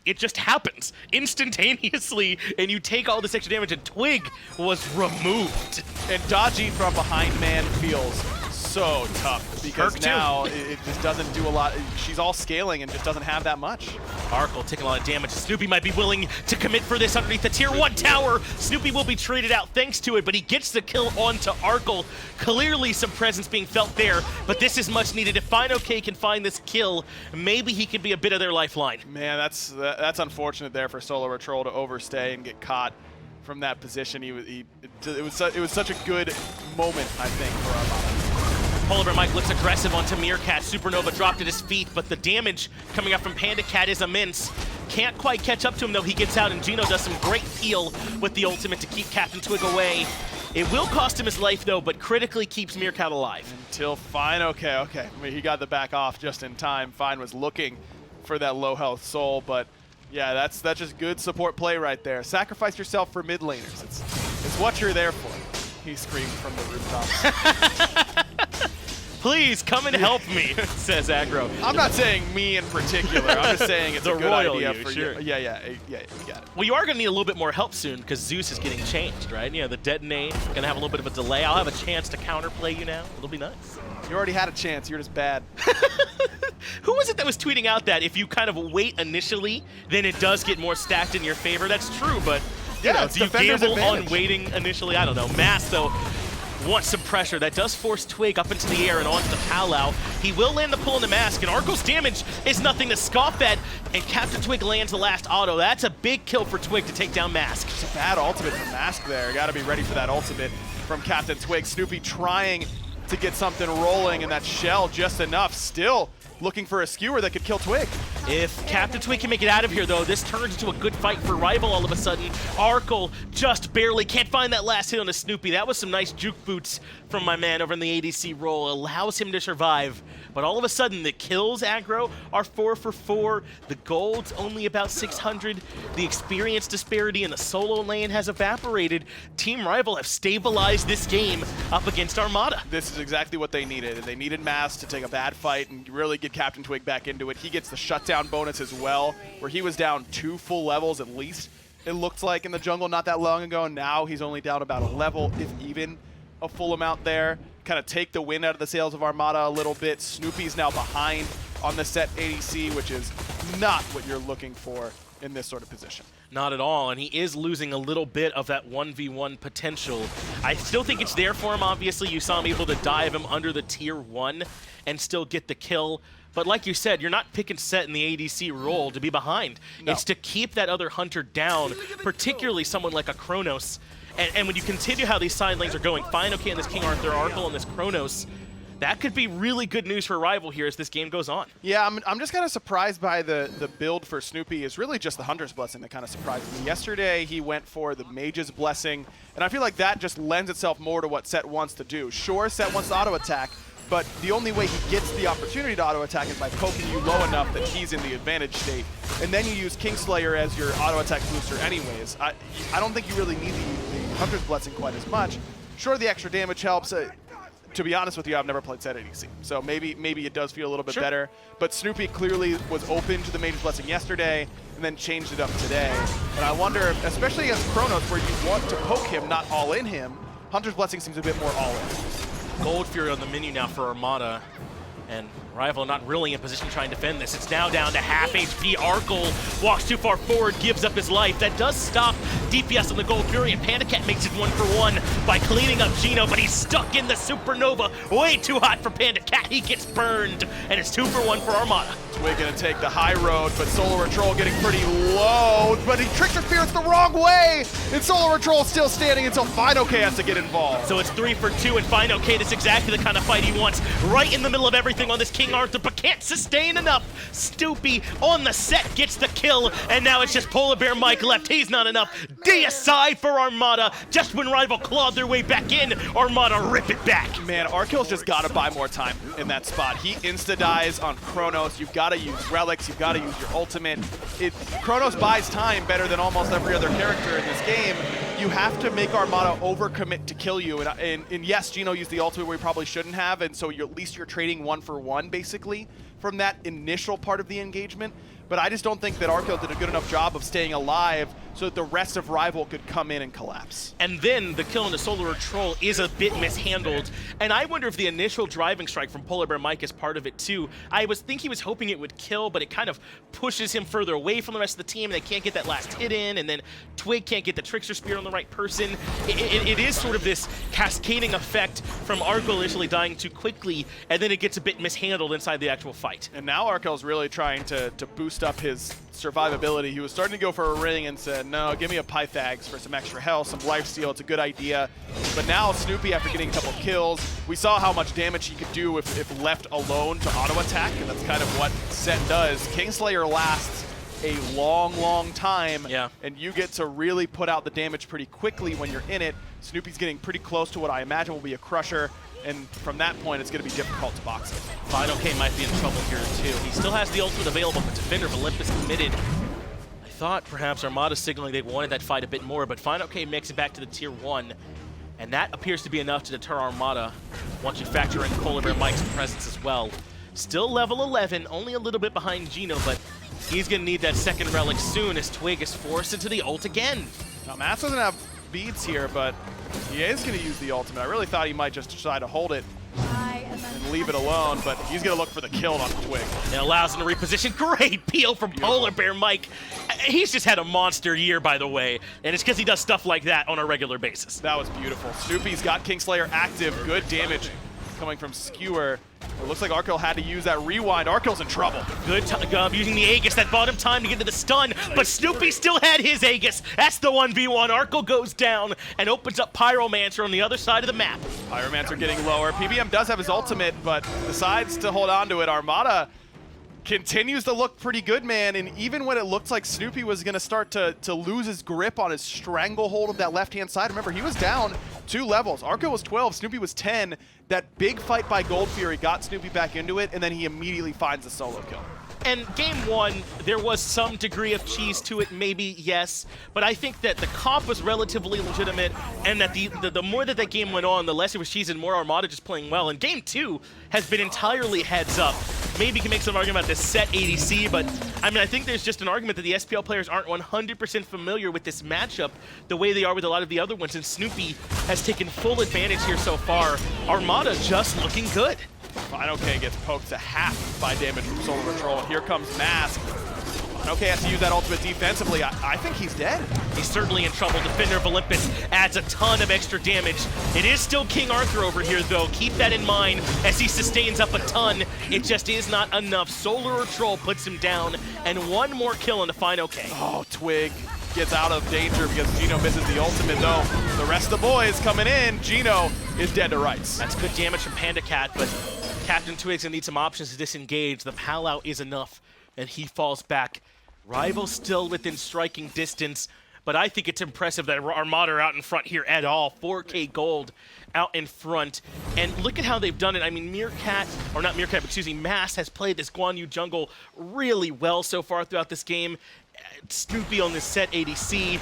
It just happens instantaneously, and you take all this extra damage, and Twig was removed. And dodging from behind man feels so tough because now it just doesn't do a lot. She's all scaling and just doesn't have that much. Arkkyl taking a lot of damage. Snoopy might be willing to commit for this underneath the tier 1 tower. Snoopy will be traded out thanks to it, but he gets the kill onto Arkkyl. Clearly some presence being felt there, but this is much needed. If fineokay can find this kill, maybe he can be a bit of their lifeline. Man, that's unfortunate there for SoloOrTroll to overstay and get caught from that position. It was such a good moment, I think, for Armada. PolarBearMike looks aggressive onto Meerkat. Supernova dropped at his feet, but the damage coming up from PandaCat is immense. Can't quite catch up to him, though. He gets out, and Geno does some great peel with the ultimate to keep CaptainTwig away. It will cost him his life, though, but critically keeps Meerkat alive. Until Fine, okay. I mean, he got the back off just in time. Fine was looking for that low health soul, but yeah, that's just good support play right there. Sacrifice yourself for mid laners. It's what you're there for. He screamed from the rooftops. Please come and help me, says Aggro. I'm not saying me in particular. I'm just saying it's The a good royal idea you, for sure. you. Yeah, you got it. Well, you are going to need a little bit more help soon because Zeus is getting changed, right? You know, the detonate, going to have a little bit of a delay. I'll have a chance to counterplay you now. It'll be nice. You already had a chance. You're just bad. Who was it that was tweeting out that if you kind of wait initially, then it does get more stacked in your favor? That's true, but you know, it's do you defender's gamble advantage. on waiting initially? I don't know. Mass, though, wants some pressure. That does force Twig up into the air and onto the Palau. He will land the pull in the mask, and Arkyl's damage is nothing to scoff at, and CaptainTwig lands the last auto. That's a big kill for Twig to take down Mask. It's a bad ultimate from Mask there. Got to be ready for that ultimate from CaptainTwig. Snoopy trying to get something rolling, and that shell just enough. Still looking for a skewer that could kill Twig. If CaptainTwig can make it out of here, though, this turns into a good fight for Rival all of a sudden. Arkkyl just barely can't find that last hit on the Snoopy. That was some nice juke boots from my man over in the ADC role. Allows him to survive. But all of a sudden, the kills, Aggro, are 4 for 4. The gold's only about 600. The experience disparity in the solo lane has evaporated. Team Rival have stabilized this game up against Armada. This is exactly what they needed. They needed Mask to take a bad fight and really get CaptainTwig back into it. He gets the shutdown bonus as well, where he was down 2 full levels at least, it looked like, in the jungle not that long ago. Now he's only down about a level, if even a full amount there. Kind of take the wind out of the sails of Armada a little bit. Snoopy's now behind on the set ADC, which is not what you're looking for in this sort of position. Not at all, and he is losing a little bit of that 1v1 potential. I still think it's there for him, obviously. You saw him able to dive him under the tier 1 and still get the kill. But like you said, you're not picking set in the ADC role to be behind. No. It's to keep that other hunter down, particularly someone like a Chronos. And when you continue how these side lanes are going, fineokay and this King Arthur, Arkkyl and this Chronos, that could be really good news for Rival here as this game goes on. Yeah, I'm just kind of surprised by the build for Snoopy. Is really just the Hunter's Blessing that kind of surprised me. Yesterday, he went for the Mage's Blessing, and I feel like that just lends itself more to what Set wants to do. Sure, Set wants to auto-attack, but the only way he gets the opportunity to auto-attack is by poking you low enough that he's in the advantage state. And then you use Kingslayer as your auto-attack booster anyways. I don't think you really need the Hunter's Blessing quite as much. Sure, the extra damage helps. To be honest with you, I've never played Set ADC, so maybe it does feel a little bit better. But Snoopy clearly was open to the Mage's Blessing yesterday, and then changed it up today. And I wonder, especially against Chronos, where you want to poke him, not all in him, Hunter's Blessing seems a bit more all in. Gold Fury on the menu now for Armada, and Rival not really in position to try and defend this. It's now down to half HP. Arkkyl walks too far forward, gives up his life. That does stop DPS on the Gold Fury, and PandaCat makes it 1-for-1 by cleaning up Geno, but he's stuck in the Supernova. Way too hot for PandaCat. He gets burned, and it's 2-for-1 for Armada. Twig gonna take the high road, but SoloOrTroll getting pretty low, but he tricks her spirits the wrong way, and SoloOrTroll still standing until fineokay has to get involved. So it's 3-for-2, and fineokay is exactly the kind of fight he wants. Right in the middle of everything on this King Arthur, but can't sustain enough. Snoopy on the set gets the kill, and now it's just PolarBearMike left. He's not enough. Deicide for Armada. Just when Rival clawed their way back in, Armada rip it back. Man, Arkyl's just gotta buy more time in that spot. He insta-dies on Chronos. You've gotta use relics, you've gotta use your ultimate. Chronos buys time better than almost every other character in this game. You have to make Armada overcommit to kill you. And yes, Geno used the ultimate where he probably shouldn't have, and so at least you're trading 1-for-1 basically from that initial part of the engagement. But I just don't think that Arkkyl did a good enough job of staying alive so that the rest of Rival could come in and collapse. And then the kill on the SoloOrTroll is a bit mishandled. And I wonder if the initial driving strike from PolarBearMike is part of it too. I think he was hoping it would kill, but it kind of pushes him further away from the rest of the team. They can't get that last hit in, and then Twig can't get the Trickster Spear on the right person. It is sort of this cascading effect from Arkkyl initially dying too quickly, and then it gets a bit mishandled inside the actual fight. And now Arkyl's really trying to boost up his survivability. He was starting to go for a ring and said, no, give me a Pythags for some extra health, some lifesteal, it's a good idea. But now Snoopy, after getting a couple kills, we saw how much damage he could do if left alone to auto-attack, and that's kind of what Set does. Kingslayer lasts a long time, and you get to really put out the damage pretty quickly when you're in it. Snoopy's getting pretty close to what I imagine will be a crusher, and from that point, it's going to be difficult to box him. fineokay might be in trouble here too. He still has the ultimate available, but Defender of Olympus committed. I thought perhaps Armada signaling they wanted that fight a bit more, but fineokay makes it back to the tier 1, and that appears to be enough to deter Armada once you factor in PolarBearMike's presence as well. Still level 11, only a little bit behind Geno, but he's going to need that second relic soon as Twig is forced into the ult again. Now, Mats doesn't have beads here, but he is going to use the ultimate. I really thought he might just decide to hold it and leave it alone, but he's going to look for the kill on Twig. It allows him to reposition. Great peel from PolarBearMike. He's just had a monster year, by the way, and it's because he does stuff like that on a regular basis. That was beautiful. Snoopy's got Kingslayer active. Good damage coming from Skewer. It looks like Arkkyl had to use that rewind. Arkyl's in trouble. Good job using the Aegis. That bought him time to get to the stun, but Snoopy still had his Aegis. That's the 1v1. Arkkyl goes down and opens up Pyromancer on the other side of the map. Pyromancer getting lower. PBM does have his ultimate, but decides to hold on to it. Armada continues to look pretty good, man, and even when it looked like Snoopy was going to start to lose his grip on his stranglehold of that left-hand side, remember, he was down 2 levels. Arkkyl was 12, Snoopy was 10. That big fight by Gold Fury got Snoopy back into it, and then he immediately finds the solo kill. And game 1, there was some degree of cheese to it, maybe, yes. But I think that the comp was relatively legitimate, and that the more that game went on, the less it was cheese and more Armada just playing well. And game 2 has been entirely heads up. Maybe you can make some argument about this set ADC, but I mean, I think there's just an argument that the SPL players aren't 100% familiar with this matchup the way they are with a lot of the other ones, and Snoopy has taken full advantage here so far. Armada just looking good. fineokay gets poked to half by damage from SoloOrTroll, and here comes Mask. Okay, has to use that ultimate defensively. I think he's dead. He's certainly in trouble. Defender of Olympus adds a ton of extra damage. It is still King Arthur over here, though. Keep that in mind as he sustains up a ton. It just is not enough. SoloOrTroll puts him down, and one more kill on the fineokay. Oh, Twig gets out of danger because Geno misses the ultimate, though. The rest of the boys coming in. Geno is dead to rights. That's good damage from PandaCat, but CaptainTwig's gonna need some options to disengage. The Pal-Out is enough, and he falls back. Rival still within striking distance, but I think it's impressive that Armada are out in front here at all. 4K gold out in front. And look at how they've done it. I mean, Meerkat, or not Meerkat, but excuse me, Mass has played this Guan Yu jungle really well so far throughout this game. Snoopy on this set ADC.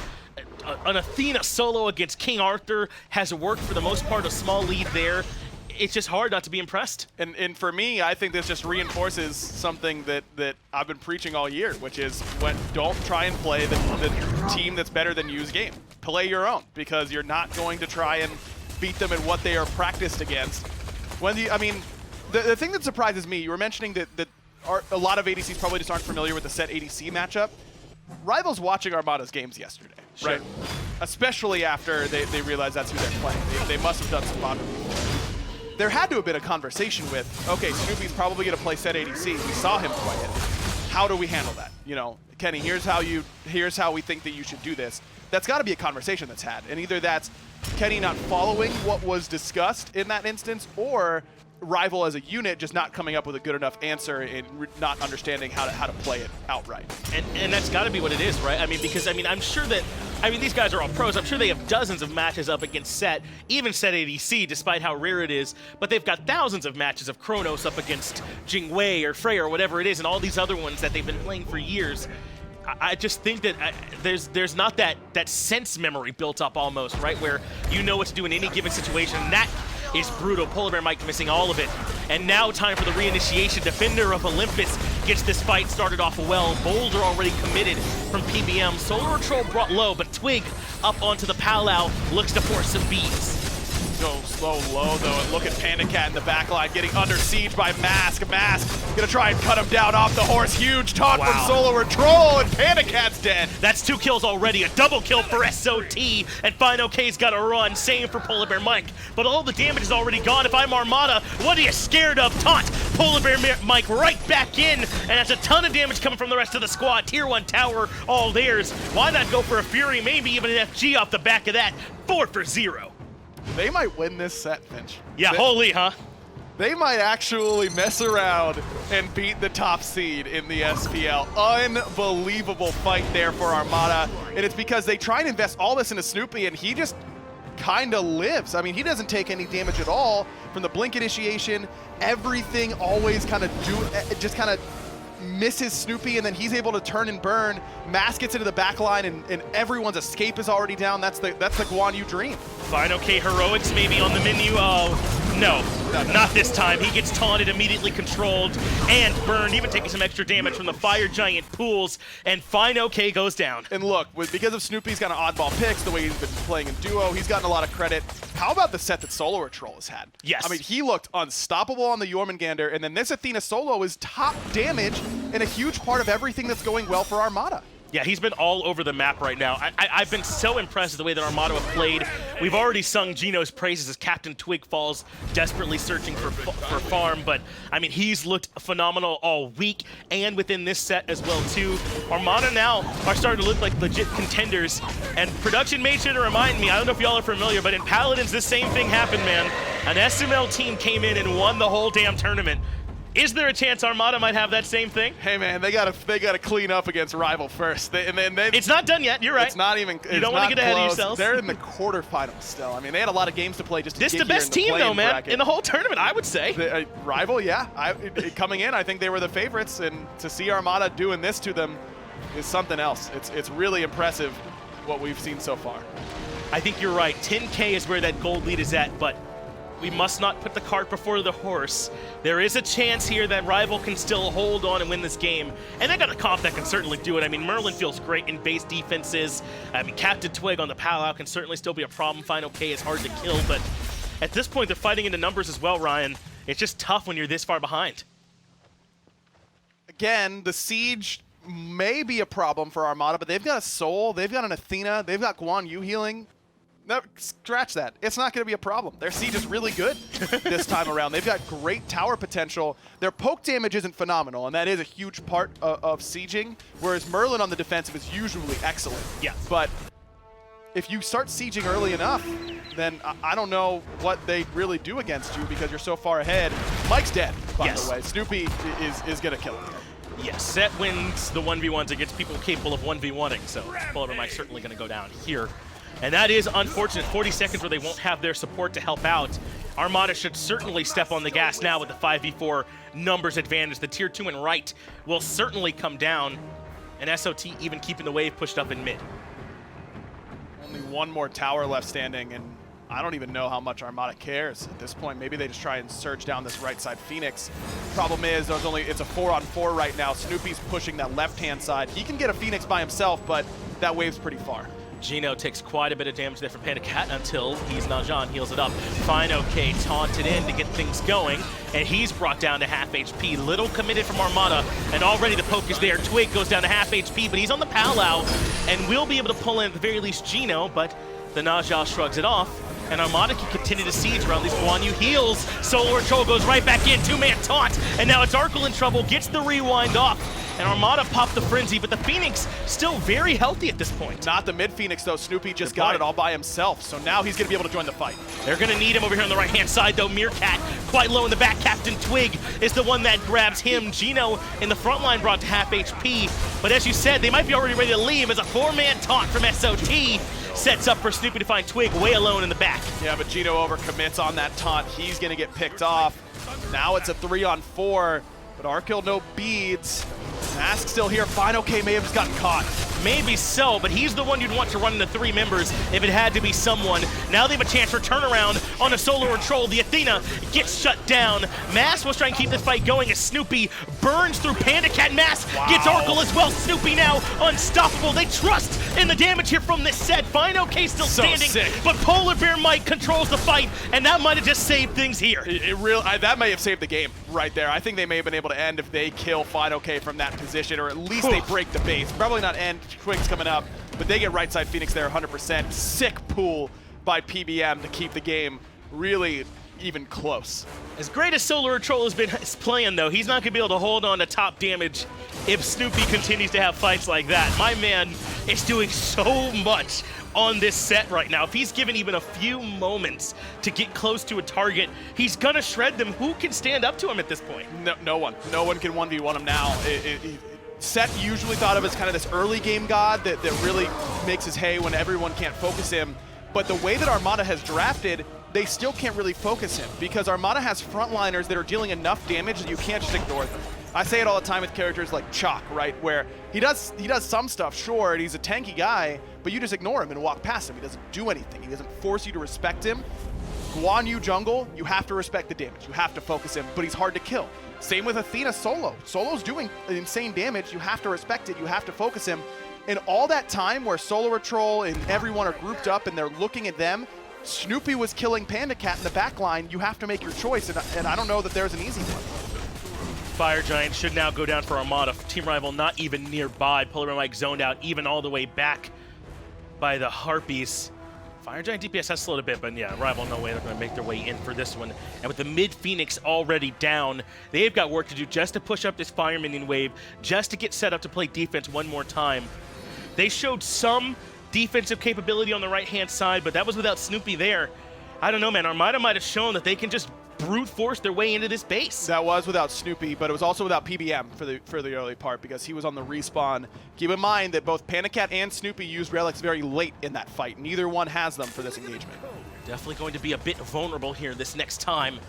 An Athena solo against King Arthur has worked for the most part, a small lead there. It's just hard not to be impressed. And for me, I think this just reinforces something that I've been preaching all year, which is don't try and play the team that's better than you's game. Play your own, because you're not going to try and beat them at what they are practiced against. I mean, the thing that surprises me, you were mentioning that a lot of ADCs probably just aren't familiar with the set ADC matchup. Rival's watching Armada's games yesterday, right? Especially after they realized that's who they're playing. They must have done some modeling. There had to have been a conversation with, okay, Snoopy's probably going to play set ADC. We saw him play it. How do we handle that? You know, Kenny, here's how we think that you should do this. That's got to be a conversation that's had. And either that's Kenny not following what was discussed in that instance, or Rival as a unit just not coming up with a good enough answer and not understanding how to play it outright. And that's got to be what it is, right? I mean, because I'm sure that, these guys are all pros. I'm sure they have dozens of matches up against set, even set ADC, despite how rare it is. But they've got thousands of matches of Chronos up against Jingwei or Freya or whatever it is, and all these other ones that they've been playing for years. I just think that there's not that sense memory built up almost, right? Where you know what to do in any given situation. And that is brutal. PolarBearMike missing all of it. And now time for the reinitiation. Defender of Olympus gets this fight started off well. Boulder already committed from PBM. SoloOrTroll brought low, but Twig up onto the Pal-Out looks to force some beats. Go slow low though, and look at PandaCat in the back line getting under siege by Mask. Mask gonna try and cut him down off the horse. Huge taunt from SoloOrTroll, and PandaCat's dead. That's 2 kills already, a double kill for SOT, and fineokay's got to run. Same for PolarBearMike. But all the damage is already gone. If I'm Armada, what are you scared of? Taunt PolarBearMike right back in, and that's a ton of damage coming from the rest of the squad. Tier 1 tower, all theirs. Why not go for a Fury, maybe even an FG off the back of that? 4-for-0. They might win this set, Finch. Yeah, holy, huh? They might actually mess around and beat the top seed in the SPL. Unbelievable fight there for Armada. And it's because they try and invest all this into Snoopy, and he just kind of lives. I mean, he doesn't take any damage at all from the blink initiation. Everything always kind of misses Snoopy, and then he's able to turn and burn. Mask gets into the back line, and everyone's escape is already down. That's the Guan Yu dream. fineokay heroics maybe on the menu. Oh, no, not this time. He gets taunted, immediately controlled, and burned, even taking some extra damage from the Fire Giant pools, and fineokay goes down. And look, because of Snoopy's kind of oddball picks, the way he's been playing in duo, he's gotten a lot of credit. How about the set that SoloOrTroll has had? Yes. I mean, he looked unstoppable on the Jormungandr, and then this Athena solo is top damage and a huge part of everything that's going well for Armada. Yeah, he's been all over the map right now. I've been so impressed with the way that Armada have played. We've already sung Geno's praises as CaptainTwig falls, desperately searching for farm, but I mean, he's looked phenomenal all week and within this set as well too. Armada now are starting to look like legit contenders, and production made sure to remind me, I don't know if y'all are familiar, but in Paladins this same thing happened, man. An SML team came in and won the whole damn tournament. Is there a chance Armada might have that same thing? Hey man, they gotta clean up against Rival first. It's not done yet. You're right. It's not even. You don't want to get ahead of yourselves. They're in the quarterfinals still. I mean, they had a lot of games to play just to this get the best here in the team though, man, bracket. in the whole tournament, I would say. Rival, yeah. Coming in, I think they were the favorites, and to see Armada doing this to them is something else. It's really impressive what we've seen so far. I think you're right. 10K is where that gold lead is at, but we must not put the cart before the horse. There is a chance here that Rival can still hold on and win this game. And they got a comp that can certainly do it. I mean, Merlin feels great in base defenses. I mean, CaptainTwig on the Pal-Out can certainly still be a problem. fineokay is hard to kill, but at this point, they're fighting into numbers as well, Ryan. It's just tough when you're this far behind. Again, the siege may be a problem for Armada, but they've got a Soul, they've got an Athena, they've got Guan Yu healing. No, scratch that. It's not going to be a problem. Their siege is really good this time around. They've got great tower potential. Their poke damage isn't phenomenal, and that is a huge part of sieging, whereas Merlin on the defensive is usually excellent. Yeah. But if you start sieging early enough, then I don't know what they really do against you because you're so far ahead. Mike's dead, by the way. Snoopy is going to kill him. Yes, Set wins the 1v1s against people capable of 1v1ing, so PolarBearMike's certainly going to go down here. And that is unfortunate. 40 seconds where they won't have their support to help out. Armada should certainly step on the gas now with the 5v4 numbers advantage. The tier 2 and right will certainly come down, and SOT even keeping the wave pushed up in mid. Only one more tower left standing, and I don't even know how much Armada cares at this point. Maybe they just try and surge down this right side Phoenix. Problem is, it's a 4-on-4 right now. Snoopy's pushing that left-hand side. He can get a Phoenix by himself, but that wave's pretty far. Geno takes quite a bit of damage there from PandaCat until he's NotGeno heals it up. fineokay taunted in to get things going, and he's brought down to half HP. Little committed from Armada, and already the poke is there. Twig goes down to half HP, but he's on the Palau, and will be able to pull in at the very least Geno, but the NotGeno shrugs it off, and Armada can continue to siege around these Guan Yu heals. SoloOrTroll goes right back in, two-man taunt, and now it's Arkkyl in trouble, gets the rewind off. And Armada popped the frenzy, but the Phoenix still very healthy at this point. Not the mid Phoenix though. Snoopy just got it all by himself, so now he's going to be able to join the fight. They're going to need him over here on the right-hand side though. Meerkat quite low in the back. CaptainTwig is the one that grabs him. Geno in the front line brought to half HP. But as you said, they might be already ready to leave as a 4-man taunt from SOT sets up for Snoopy to find Twig way alone in the back. Yeah, but Geno overcommits on that taunt. He's going to get picked off. Now it's a 3-on-4, but Arkkyl no beads. Mask still here. fineokay may have just gotten caught. Maybe so, but he's the one you'd want to run into 3 members if it had to be someone. Now they have a chance for turnaround on a SoloOrTroll. The Athena gets shut down. Mask was trying to keep this fight going as Snoopy burns through PandaCat. Mask gets Arkkyl as well. Snoopy now unstoppable. They trust in the damage here from this set. fineokay still standing, but PolarBearMike controls the fight, and that might have just saved things here. That may have saved the game right there. I think they may have been able to end if they kill fineokay from that position, or at least they break the base. Probably not end. Twig's coming up, but they get right side Phoenix there 100%. Sick pull by PBM to keep the game really even close. As great as SoloOrTroll has been playing, though, he's not going to be able to hold on to top damage if Snoopy continues to have fights like that. My man is doing so much on this set right now. If he's given even a few moments to get close to a target, he's going to shred them. Who can stand up to him at this point? No one. No one can 1v1 him now. Set usually thought of as kind of this early game god that really makes his hay when everyone can't focus him. But the way that Armada has drafted, they still can't really focus him because Armada has frontliners that are dealing enough damage that you can't just ignore them. I say it all the time with characters like Chalk, right, where he does some stuff, sure, and he's a tanky guy, but you just ignore him and walk past him. He doesn't do anything. He doesn't force you to respect him. Guan Yu jungle, you have to respect the damage. You have to focus him, but he's hard to kill. Same with Athena solo. Solo's doing insane damage. You have to respect it. You have to focus him. And all that time where SoloOrTroll and everyone are grouped up and they're looking at them, Snoopy was killing PandaCat in the back line. You have to make your choice, and I don't know that there's an easy one. Fire Giant should now go down for Armada. Team rival not even nearby. PolarBearMike zoned out even all the way back by the Harpies. Fire Giant DPS has slowed a bit, but yeah, rival no way they're going to make their way in for this one. And with the mid Phoenix already down, they've got work to do just to push up this Fire Minion wave, just to get set up to play defense one more time. They showed some defensive capability on the right-hand side, but that was without Snoopy there. I don't know, man. Armada might have shown that they can just brute force their way into this base. That was without Snoopy, but it was also without PBM for the early part because he was on the respawn. Keep in mind that both PandaCat and Snoopy used relics very late in that fight. Neither one has them for this engagement. Definitely going to be a bit vulnerable here this next time,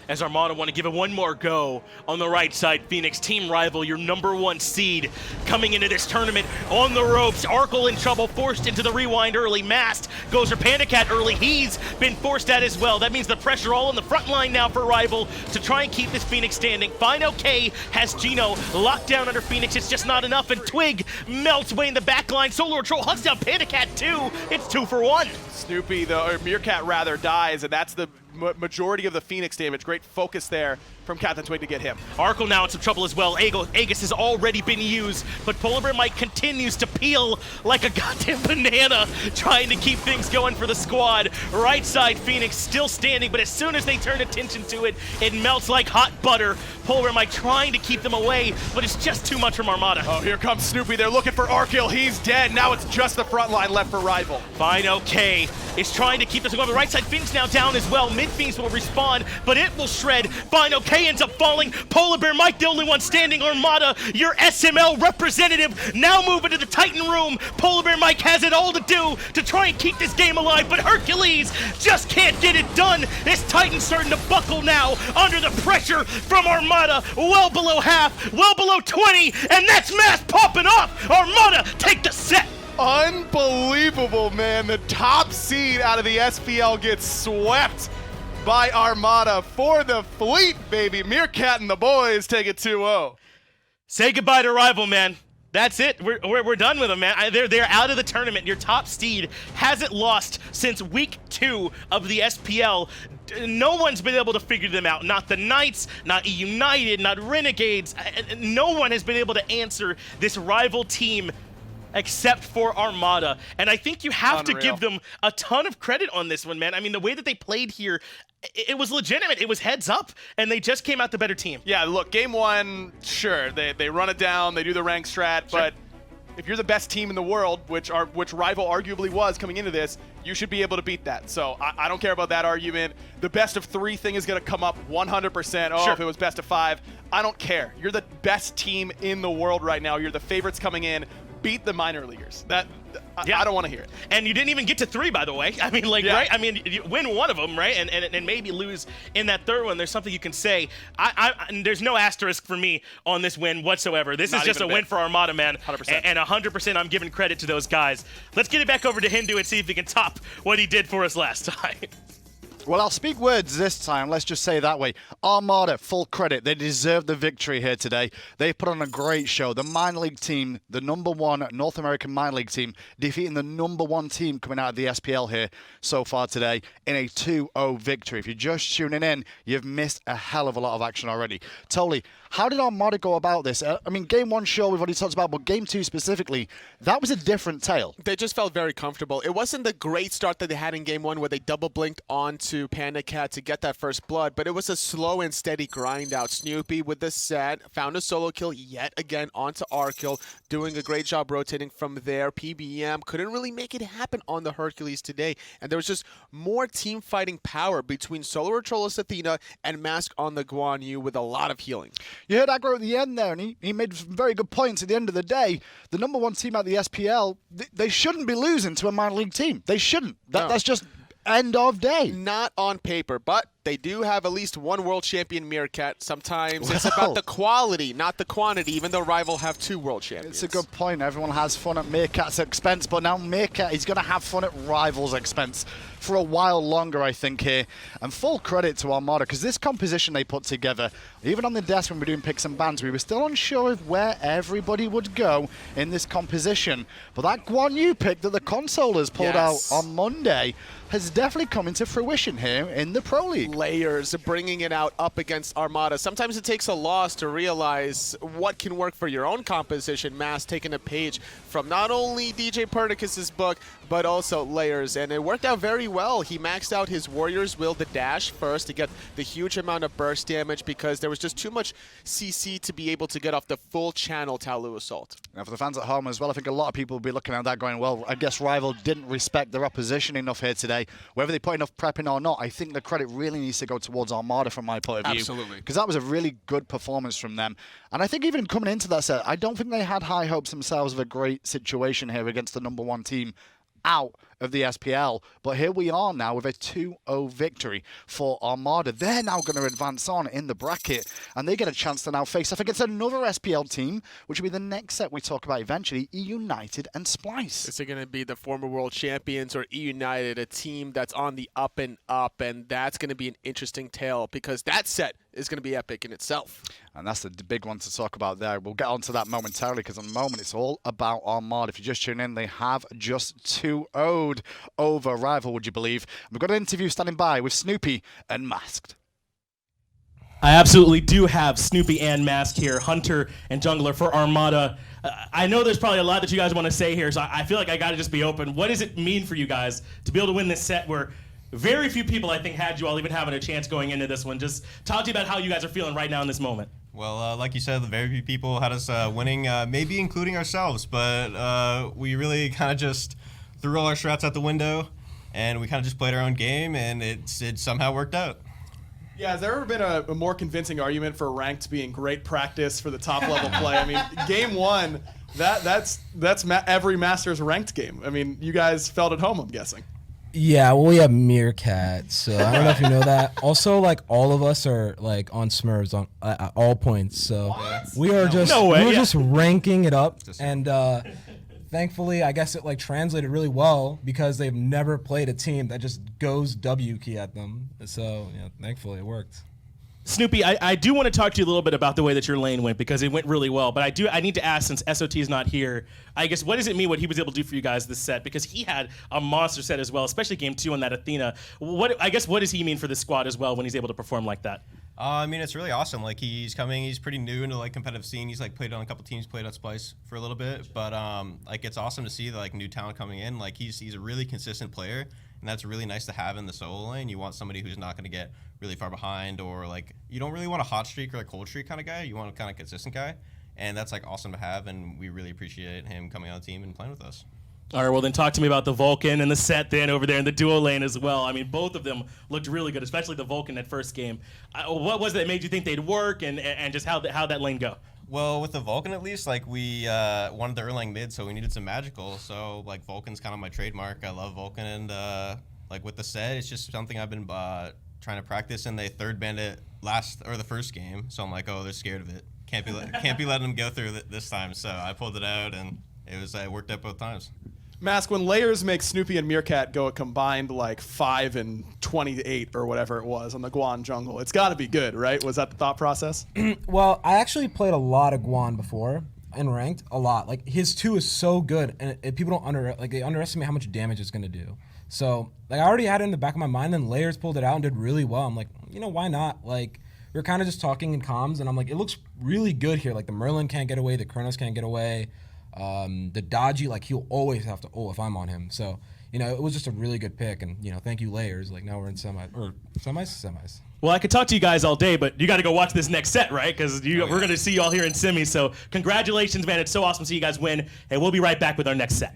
as Armada want to give it one more go on the right side. Phoenix, team rival, your #1 seed, coming into this tournament on the ropes. Arkkyl in trouble, forced into the rewind early. Mast goes for PandaCat early. He's been forced at as well. That means the pressure all on the front line now for rival to try and keep this Phoenix standing. fineokay has Geno locked down under Phoenix. It's just not enough, and Twig melts way in the back line. SoloOrTroll hunts down PandaCat too. It's 2 for 1. Snoopy, or Meerkat rather, dies, and that's the majority of the Phoenix damage. Great focus there from CaptainTwig to get him. Arkkyl now in some trouble as well. Aegis has already been used, but PolarBearMike continues to peel like a goddamn banana, trying to keep things going for the squad. Right side, Phoenix still standing, but as soon as they turn attention to it, it melts like hot butter. PolarBearMike trying to keep them away, but it's just too much from Armada. Oh, here comes Snoopy. They're looking for Arkkyl. He's dead. Now it's just the front line left for Rival. fineokay is trying to keep this going. The right side, Phoenix now down as well. Mid Phoenix will respawn, but it will shred. fineokay ends up falling. PolarBearMike, the only one standing. Armada, your SML representative, now moving to the Titan room. PolarBearMike has it all to do to try and keep this game alive, but Hercules just can't get it done. This Titan's starting to buckle now under the pressure from Armada. Well below half, well below 20, and that's Mass popping off. Armada take the set. Unbelievable, man. The top seed out of the SPL gets swept by Armada for the fleet, baby. Meerkat and the boys take it 2-0. Say goodbye to Rival, man. That's it. We're done with them, man. They're out of the tournament. Your top seed hasn't lost since week 2 of the SPL. No one's been able to figure them out. Not the Knights, not United, not Renegades. No one has been able to answer this Rival team except for Armada. And I think you have to give them a ton of credit on this one, man. I mean, the way that they played here, it was legitimate. It was heads up, and they just came out the better team. Yeah, look, game 1, sure, they run it down, they do the rank strat, but if you're the best team in the world, which Rival arguably was coming into this, you should be able to beat that. So I don't care about that argument. The best of 3 thing is going to come up 100%. Oh, if it was best of 5, I don't care. You're the best team in the world right now. You're the favorites coming in. Beat the minor leaguers. I don't want to hear it. And you didn't even get to 3, by the way. I mean, right? I mean, you win one of them, right? And maybe lose in that third one. There's something you can say. There's no asterisk for me on this win whatsoever. This is just a win for Armada, man. 100%. And 100% I'm giving credit to those guys. Let's get it back over to Hindu and see if he can top what he did for us last time. Well, I'll speak words this time. Let's just say it that way. Armada, full credit. They deserve the victory here today. They put on a great show. The minor league team, the #1 North American minor league team, defeating the #1 team coming out of the SPL here so far today in a 2-0 victory. If you're just tuning in, you've missed a hell of a lot of action already. Totally. How did Armada go about this? I mean, game 1, sure, we've already talked about, but game 2 specifically, that was a different tale. They just felt very comfortable. It wasn't the great start that they had in game 1 where they double blinked onto PandaCat to get that first blood, but it was a slow and steady grind out. Snoopy with the set, found a solo kill yet again onto Arkkyl, doing a great job rotating from there. PBM couldn't really make it happen on the Hercules today, and there was just more team fighting power between SoloOrTroll's Athena and Mask on the Guan Yu with a lot of healing. You heard Aggro at the end there, and he made some very good points at the end of the day. The #1 team at the SPL, they shouldn't be losing to a minor league team. They shouldn't. That's just end of day. Not on paper, but they do have at least one world champion Meerkat. Sometimes it's about the quality, not the quantity, even though Rival have 2 world champions. It's a good point. Everyone has fun at Meerkat's expense, but now Meerkat is going to have fun at Rival's expense for a while longer, I think, here. And full credit to Armada, because this composition they put together, even on the desk when we were doing picks and bans, we were still unsure of where everybody would go in this composition. But that Guan Yu pick that the consolers pulled out on Monday has definitely come into fruition here in the Pro League. Layers, bringing it out up against Armada. Sometimes it takes a loss to realize what can work for your own composition. Mass taking a page from not only DJ Pernicus's book, but also Layers, and it worked out very well. He maxed out his Warrior's Will, the dash first, to get the huge amount of burst damage because there was just too much CC to be able to get off the full channel Talu Assault. Now for the fans at home as well, I think a lot of people will be looking at that going, well, I guess Rival didn't respect their opposition enough here today. Whether they put enough prep in or not, I think the credit really needs to go towards Armada from my point of view. Absolutely. Because that was a really good performance from them. And I think even coming into that set, I don't think they had high hopes themselves of a great situation here against the #1 team out of the SPL, but here we are now with a 2-0 victory for Armada. They're now going to advance on in the bracket, and they get a chance to now face off against another SPL team, which will be the next set we talk about eventually, E-United and Splice. Is it going to be the former world champions or E-United, a team that's on the up and up, and that's going to be an interesting tale because that set is going to be epic in itself. And that's the big one to talk about there. We'll get onto that momentarily because in a moment it's all about Armada. If you just tune in, they have just 2 0s. road over rival, would you believe? We've got an interview standing by with Snoopy and Masked. I absolutely do have Snoopy and Mask here, Hunter and Jungler for Armada. I know there's probably a lot that you guys want to say here, so I feel like I got to just be open. What does it mean for you guys to be able to win this set where very few people, I think, had you all even having a chance going into this one? Just talk to me about how you guys are feeling right now in this moment. Well, like you said, the very few people had us winning, maybe including ourselves, but we really kind of just threw all our strats out the window, and we kind of just played our own game, and it somehow worked out. Yeah, has there ever been a more convincing argument for ranked being great practice for the top level play? I mean, game one, that's every Masters ranked game. I mean, you guys felt at home, I'm guessing. Yeah, well, we have Meerkat, so I don't know if you know that. Also, like, all of us are like on Smurfs on at all points, so we are just just ranking it up, and thankfully, I guess it like translated really well because they've never played a team that just goes W key at them. So yeah, thankfully it worked. Snoopy, I do want to talk to you a little bit about the way that your lane went because it went really well. But I need to ask, since SOT is not here, I guess what does it mean what he was able to do for you guys this set? Because he had a monster set as well, especially game 2 on that Athena. What does he mean for the squad as well when he's able to perform like that? I mean, it's really awesome. Like, he's pretty new into like competitive scene. He's like played on a couple teams, played on Splice for a little bit, but like it's awesome to see the like new talent coming in. Like he's a really consistent player, and that's really nice to have in the solo lane. You want somebody who's not going to get really far behind, or like you don't really want a hot streak or a cold streak kind of guy. You want a kind of consistent guy, and that's like awesome to have. And we really appreciate him coming on the team and playing with us. All right, well then talk to me about the Vulcan and the set then over there in the duo lane as well. I mean, both of them looked really good, especially the Vulcan that first game. What was it that made you think they'd work, and just how'd that lane go? Well, with the Vulcan at least, like we wanted the Erlang mid, so we needed some magical. So like Vulcan's kind of my trademark. I love Vulcan, and like with the set, it's just something I've been trying to practice. And they third banned it the first game, so I'm like, oh, they're scared of it. Can't be letting them go through it this time. So I pulled it out, and it worked out both times. Mask, when Layers make Snoopy and Meerkat go a combined like 5 and 28 or whatever it was on the Guan jungle, it's got to be good, right? Was that the thought process? Well, I actually played a lot of Guan before and ranked a lot. Like his 2 is so good, and people don't they underestimate how much damage it's gonna do. So like I already had it in the back of my mind. Then Layers pulled it out and did really well. I'm like, why not? Like we were kind of just talking in comms, and I'm like, it looks really good here. Like the Merlin can't get away, the Chronos can't get away. The dodgy, like he'll always have to ult if I'm on him. So, it was just a really good pick, and thank you Layers. Like now we're in semis. Well, I could talk to you guys all day, but you got to go watch this next set, right? Because we're going to see you all here in semis. So congratulations, man. It's so awesome to see you guys win, and we'll be right back with our next set.